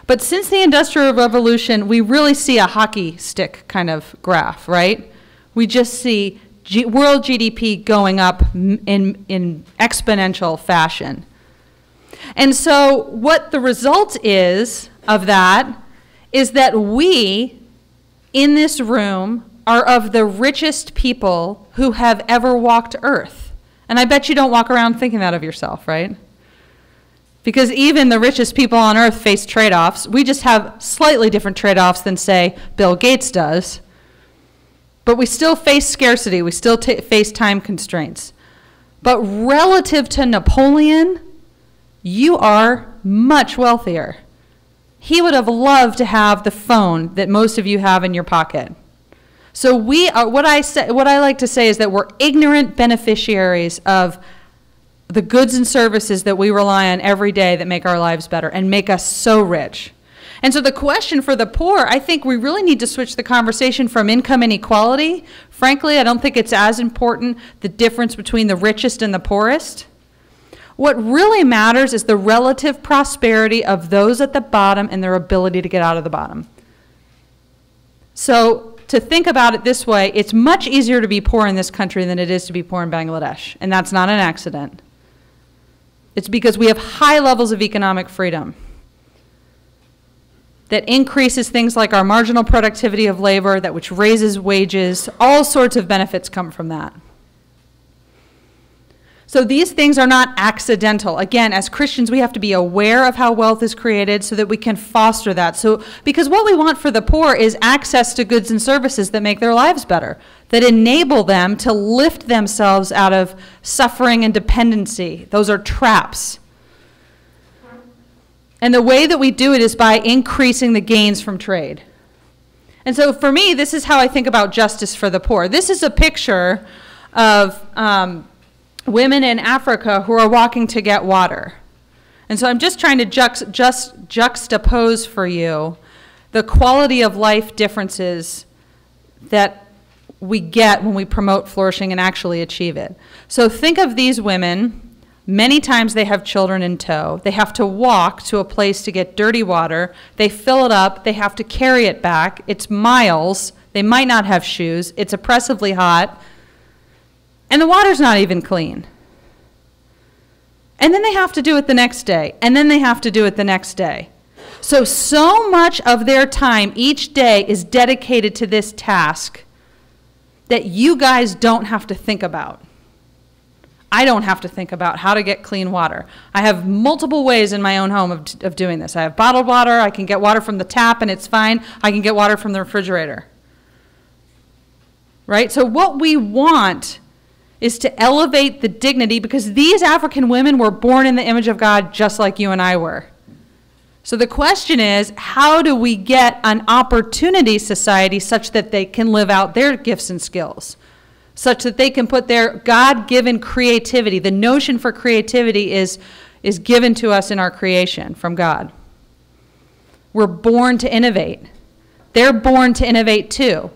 But since the Industrial Revolution, we really see a hockey stick kind of graph, right? We just see world GDP going up in exponential fashion. And so what the result is of that is that we, in this room, are of the richest people who have ever walked Earth. And I bet you don't walk around thinking that of yourself, right? Because even the richest people on Earth face trade-offs. We just have slightly different trade-offs than, say, Bill Gates does. But we still face scarcity. We still face time constraints. But relative to Napoleon, you are much wealthier. He would have loved to have the phone that most of you have in your pocket. So we are, what I like to say is that we're ignorant beneficiaries of the goods and services that we rely on every day that make our lives better and make us so rich. And so the question for the poor, I think we really need to switch the conversation from income inequality. Frankly, I don't think it's as important, the difference between the richest and the poorest. What really matters is the relative prosperity of those at the bottom and their ability to get out of the bottom. So to think about it this way, it's much easier to be poor in this country than it is to be poor in Bangladesh. And that's not an accident. It's because we have high levels of economic freedom that increases things like our marginal productivity of labor, which raises wages. All sorts of benefits come from that. So these things are not accidental. Again, as Christians, we have to be aware of how wealth is created so that we can foster that. Because what we want for the poor is access to goods and services that make their lives better, that enable them to lift themselves out of suffering and dependency. Those are traps. And the way that we do it is by increasing the gains from trade. And so for me, this is how I think about justice for the poor. This is a picture of women in Africa who are walking to get water. And so I'm just trying to juxtapose for you the quality of life differences that we get when we promote flourishing and actually achieve it. So think of these women. Many times they have children in tow. They have to walk to a place to get dirty water. They fill it up. They have to carry it back. It's miles. They might not have shoes. It's oppressively hot. And the water's not even clean. And then they have to do it the next day. And then they have to do it the next day. So much of their time each day is dedicated to this task that you guys don't have to think about. I don't have to think about how to get clean water. I have multiple ways in my own home of doing this. I have bottled water. I can get water from the tap and it's fine. I can get water from the refrigerator. Right? So what we want is to elevate the dignity, because these African women were born in the image of God just like you and I were. So the question is, how do we get an opportunity society such that they can live out their gifts and skills, such that they can put their God-given creativity, the notion for creativity is given to us in our creation from God. We're born to innovate. They're born to innovate too.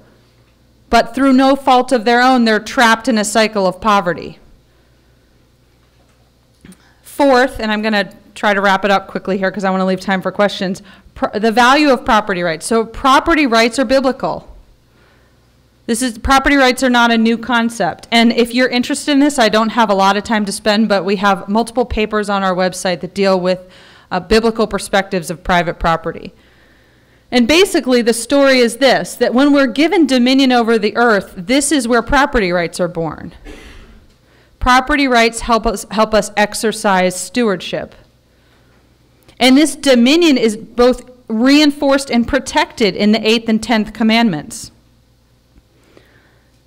But through no fault of their own, they're trapped in a cycle of poverty. Fourth, and I'm going to try to wrap it up quickly here because I want to leave time for questions, the value of property rights. So property rights are biblical. Property rights are not a new concept. And if you're interested in this, I don't have a lot of time to spend, but we have multiple papers on our website that deal with biblical perspectives of private property. And basically the story is this, that when we're given dominion over the earth, this is where property rights are born. Property rights help us exercise stewardship. And this dominion is both reinforced and protected in the 8th and 10th commandments.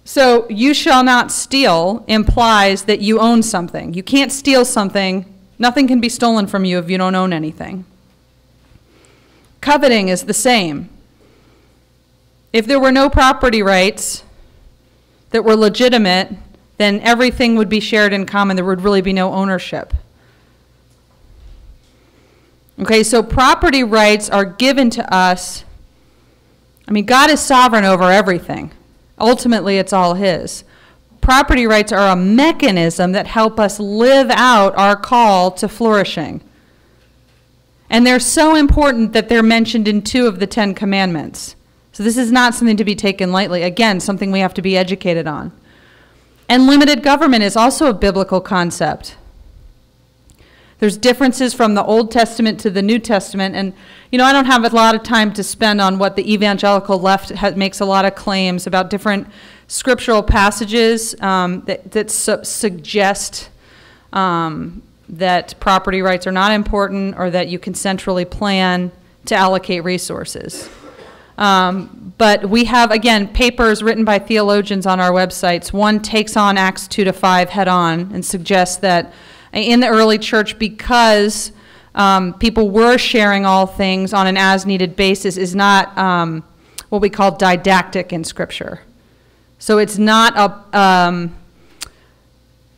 So, you shall not steal implies that you own something. You can't steal something. Nothing can be stolen from you if you don't own anything. Coveting is the same. If there were no property rights that were legitimate, then everything would be shared in common. There would really be no ownership. Okay, so property rights are given to us. I mean, God is sovereign over everything. Ultimately, it's all His. Property rights are a mechanism that help us live out our call to flourishing. And they're so important that they're mentioned in 2 of the 10 commandments. So this is not something to be taken lightly. Again, something we have to be educated on. And limited government is also a biblical concept. There's differences from the Old Testament to the New Testament. And, I don't have a lot of time to spend on what the evangelical left makes a lot of claims about different scriptural passages that suggest that property rights are not important or that you can centrally plan to allocate resources. But we have, again, papers written by theologians on our websites. One takes on Acts 2-5 head on and suggests that in the early church, because people were sharing all things on an as-needed basis, is not what we call didactic in Scripture. So it's not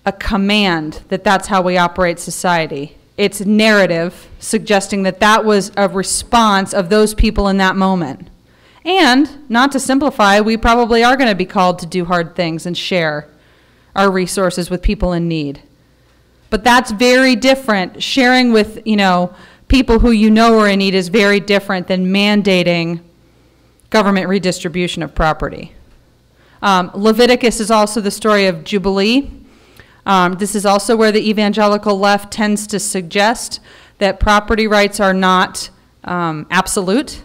a command that that's how we operate society. It's narrative, suggesting that that was a response of those people in that moment. And, not to simplify, we probably are going to be called to do hard things and share our resources with people in need. But that's very different. Sharing with, people who are in need is very different than mandating government redistribution of property. Leviticus is also the story of Jubilee. This is also where the evangelical left tends to suggest that property rights are not absolute.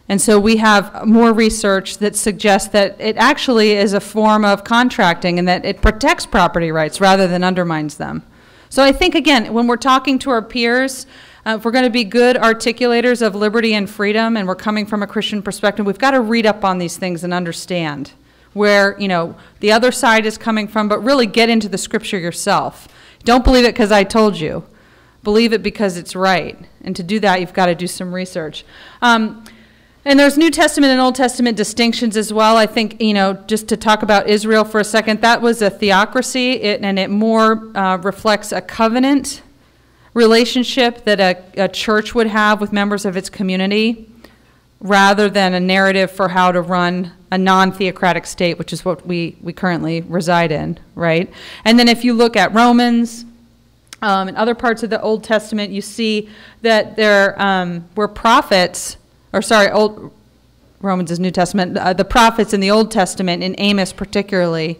And so we have more research that suggests that it actually is a form of contracting and that it protects property rights rather than undermines them. So I think, again, when we're talking to our peers, if we're going to be good articulators of liberty and freedom and we're coming from a Christian perspective, we've got to read up on these things and understand where, the other side is coming from, but really get into the Scripture yourself. Don't believe it because I told you. Believe it because it's right. And to do that, you've got to do some research. And there's New Testament and Old Testament distinctions as well. I think, just to talk about Israel for a second, that was a theocracy, and it more reflects a covenant relationship that a church would have with members of its community, rather than a narrative for how to run a non-theocratic state, which is what we currently reside in, right? And then if you look at Romans and other parts of the Old Testament, you see that there were prophets, Romans is New Testament, the prophets in the Old Testament, in Amos particularly,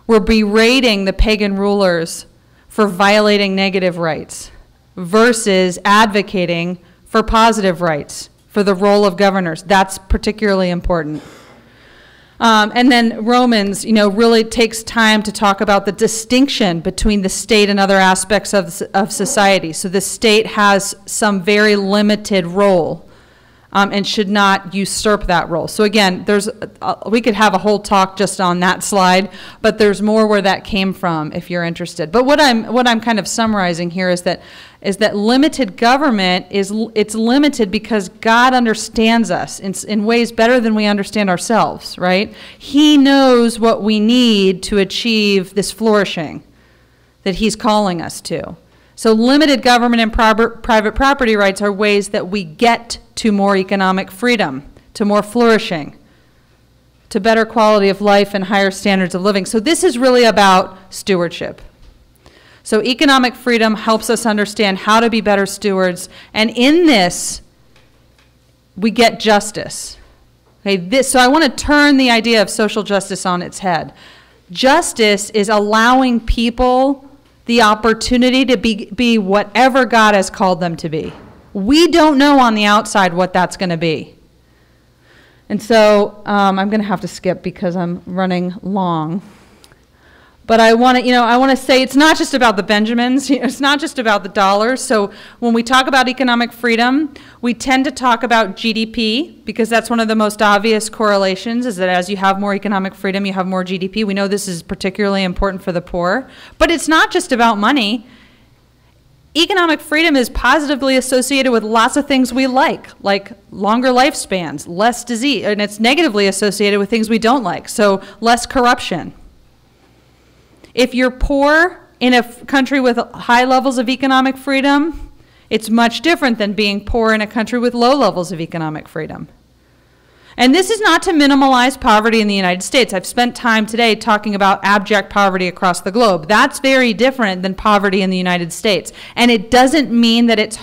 were berating the pagan rulers for violating negative rights versus advocating for positive rights, for the role of governors. That's particularly important. And then Romans, really takes time to talk about the distinction between the state and other aspects of society. So the state has some very limited role and should not usurp that role. So again, we could have a whole talk just on that slide, but there's more where that came from if you're interested. But what I'm kind of summarizing here is that limited government it's limited because God understands us in ways better than we understand ourselves, right? He knows what we need to achieve this flourishing that he's calling us to. So limited government and private property rights are ways that we get to more economic freedom, to more flourishing, to better quality of life and higher standards of living. So this is really about stewardship. So economic freedom helps us understand how to be better stewards, and in this, we get justice. Okay, so I want to turn the idea of social justice on its head. Justice is allowing people the opportunity to be whatever God has called them to be. We don't know on the outside what that's going to be. And so I'm going to have to skip because I'm running long. But I want to say it's not just about the Benjamins. It's not just about the dollars. So when we talk about economic freedom, we tend to talk about GDP because that's one of the most obvious correlations, is that as you have more economic freedom, you have more GDP. We know this is particularly important for the poor. But it's not just about money. Economic freedom is positively associated with lots of things we like longer lifespans, less disease, and it's negatively associated with things we don't like, so less corruption. If you're poor in a country with high levels of economic freedom, it's much different than being poor in a country with low levels of economic freedom. And this is not to minimize poverty in the United States. I've spent time today talking about abject poverty across the globe. That's very different than poverty in the United States. And it doesn't mean that it's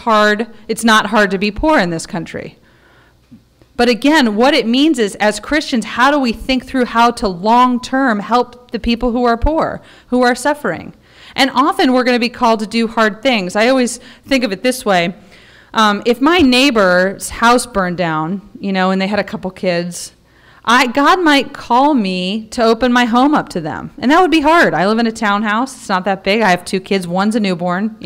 not hard to be poor in this country. But again, what it means is, as Christians, how do we think through how to long-term help the people who are poor, who are suffering? And often we're going to be called to do hard things. I always think of it this way. If my neighbor's house burned down, and they had a couple kids, God might call me to open my home up to them. And that would be hard. I live in a townhouse. It's not that big. I have 2 kids. One's a newborn,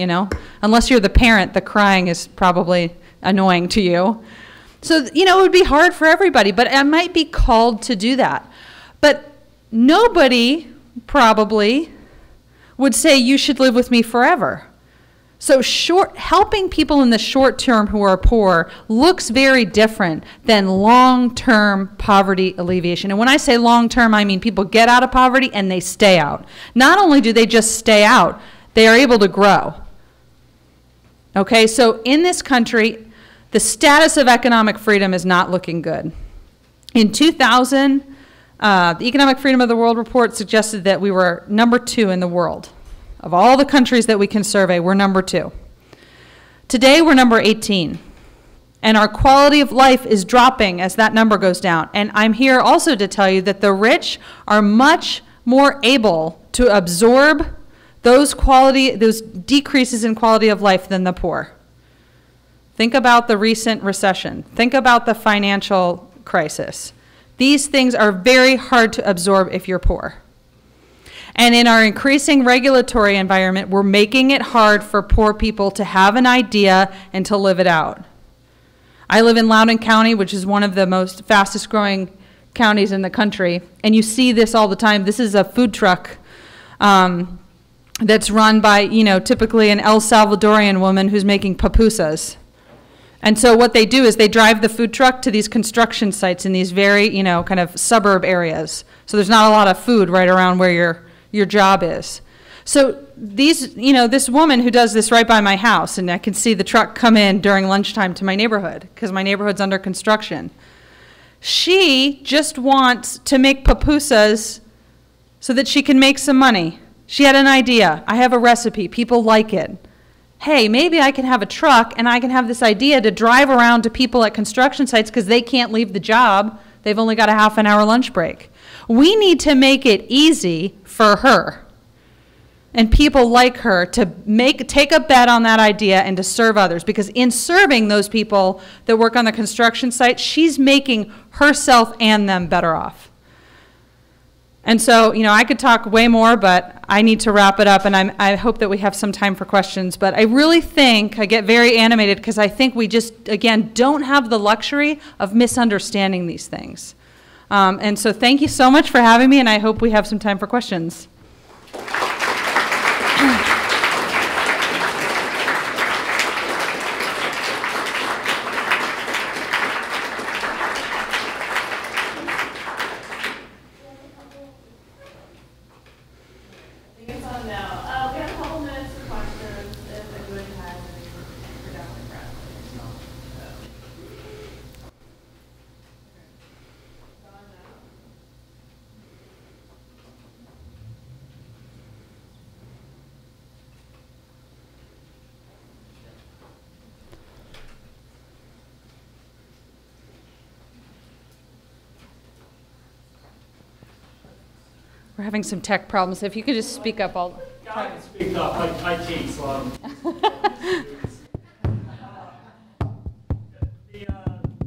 Unless you're the parent, the crying is probably annoying to you. So, it would be hard for everybody, but I might be called to do that. But nobody probably would say you should live with me forever. So helping people in the short term who are poor looks very different than long-term poverty alleviation. And when I say long-term, I mean people get out of poverty and they stay out. Not only do they just stay out, they are able to grow. Okay, so in this country, the status of economic freedom is not looking good. In 2000, the Economic Freedom of the World report suggested that we were number 2 in the world. Of all the countries that we can survey, we're number 2. Today, we're number 18. And our quality of life is dropping as that number goes down. And I'm here also to tell you that the rich are much more able to absorb those decreases in quality of life than the poor. Think about the recent recession. Think about the financial crisis. These things are very hard to absorb if you're poor. And in our increasing regulatory environment, we're making it hard for poor people to have an idea and to live it out. I live in Loudoun County, which is one of the most fastest growing counties in the country. And you see this all the time. This is a food truck that's run by, typically an El Salvadorian woman who's making pupusas. And so what they do is they drive the food truck to these construction sites in these very, kind of suburb areas. So there's not a lot of food right around where your job is. So these, this woman who does this right by my house, and I can see the truck come in during lunchtime to my neighborhood because my neighborhood's under construction. She just wants to make pupusas so that she can make some money. She had an idea. I have a recipe. People like it. Hey, maybe I can have a truck and I can have this idea to drive around to people at construction sites because they can't leave the job. They've only got a half an hour lunch break. We need to make it easy for her and people like her to take a bet on that idea and to serve others, because in serving those people that work on the construction site, she's making herself and them better off. And so, I could talk way more, but I need to wrap it up, and I hope that we have some time for questions. But I really think, I get very animated because I think we just, again, don't have the luxury of misunderstanding these things. And so thank you so much for having me, and I hope we have some time for questions. We're having some tech problems. If you could just speak up, I'll try. I can speak up. I teach, so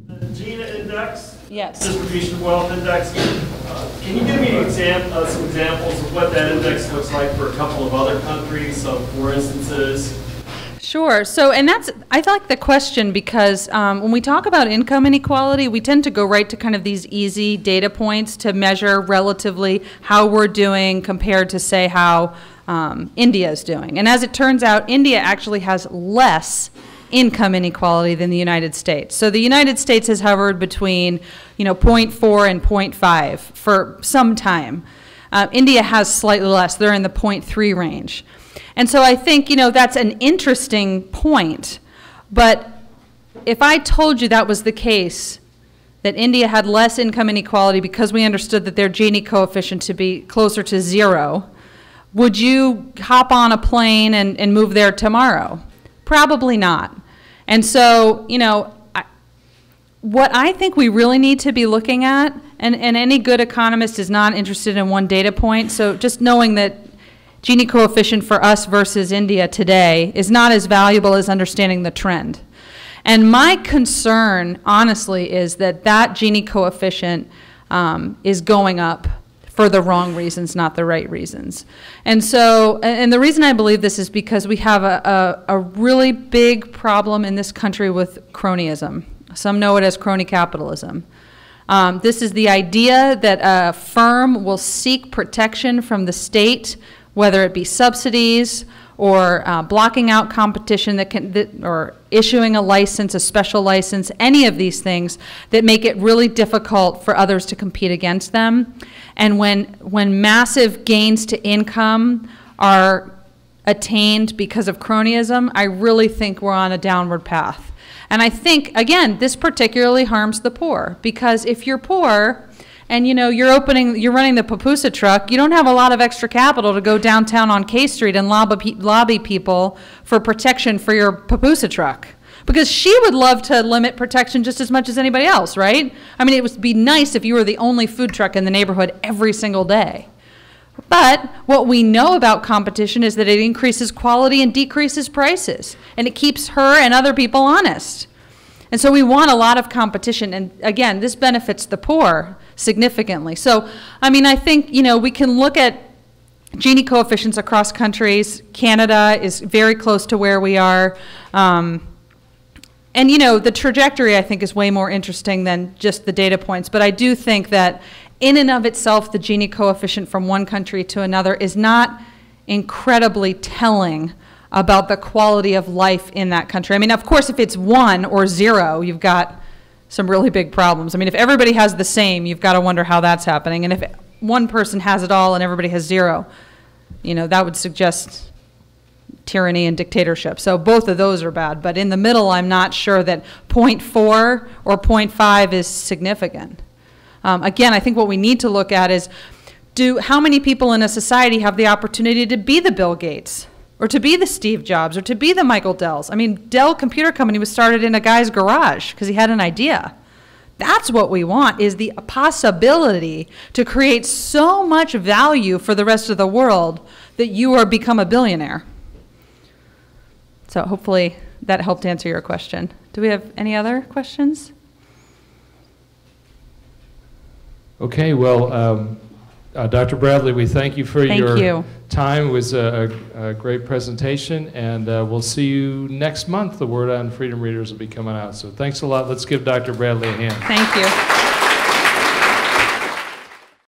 the Gina Index, yes. Distribution of Wealth Index. Can you give me some examples of what that index looks like for a couple of other countries? So, for instances. Sure. So, and I like the question because when we talk about income inequality, we tend to go right to kind of these easy data points to measure relatively how we're doing compared to, say, how India is doing. And as it turns out, India actually has less income inequality than the United States. So the United States has hovered between, 0.4 and 0.5 for some time. India has slightly less. They're in the 0.3 range. And so I think, that's an interesting point. But if I told you that was the case, that India had less income inequality because we understood that their Gini coefficient to be closer to 0, would you hop on a plane and move there tomorrow? Probably not. And so, what I think we really need to be looking at, and any good economist is not interested in one data point, so just knowing that Gini coefficient for us versus India today is not as valuable as understanding the trend. And my concern, honestly, is that Gini coefficient is going up for the wrong reasons, not the right reasons. And so, and the reason I believe this is because we have a really big problem in this country with cronyism. Some know it as crony capitalism. This is the idea that a firm will seek protection from the state, whether it be subsidies or blocking out competition or issuing a license, a special license, any of these things that make it really difficult for others to compete against them. And when massive gains to income are attained because of cronyism, I really think we're on a downward path. And I think, again, this particularly harms the poor, because if you're poor and you're running the pupusa truck, you don't have a lot of extra capital to go downtown on K Street and lobby people for protection for your pupusa truck. Because she would love to limit protection just as much as anybody else, right? I mean, it would be nice if you were the only food truck in the neighborhood every single day. But what we know about competition is that it increases quality and decreases prices, and it keeps her and other people honest. And so we want a lot of competition, and again, this benefits the poor significantly. So, I mean, I think, we can look at Gini coefficients across countries. Canada is very close to where we are. And the trajectory, I think, is way more interesting than just the data points. But I do think that in and of itself, the Gini coefficient from one country to another is not incredibly telling about the quality of life in that country. I mean, of course, if it's 1 or 0, you've got some really big problems. I mean, if everybody has the same, you've got to wonder how that's happening. And if one person has it all and everybody has 0, that would suggest tyranny and dictatorship. So both of those are bad. But in the middle, I'm not sure that 0.4 or 0.5 is significant. Again, I think what we need to look at is how many people in a society have the opportunity to be the Bill Gates, or to be the Steve Jobs, or to be the Michael Dells? I mean, Dell Computer Company was started in a guy's garage because he had an idea. That's what we want, is the possibility to create so much value for the rest of the world that you become a billionaire. So hopefully that helped answer your question. Do we have any other questions? Okay, well, Dr. Bradley, we thank you for your time. It was a great presentation, and we'll see you next month. The Word on Freedom Readers will be coming out. So thanks a lot. Let's give Dr. Bradley a hand. Thank you.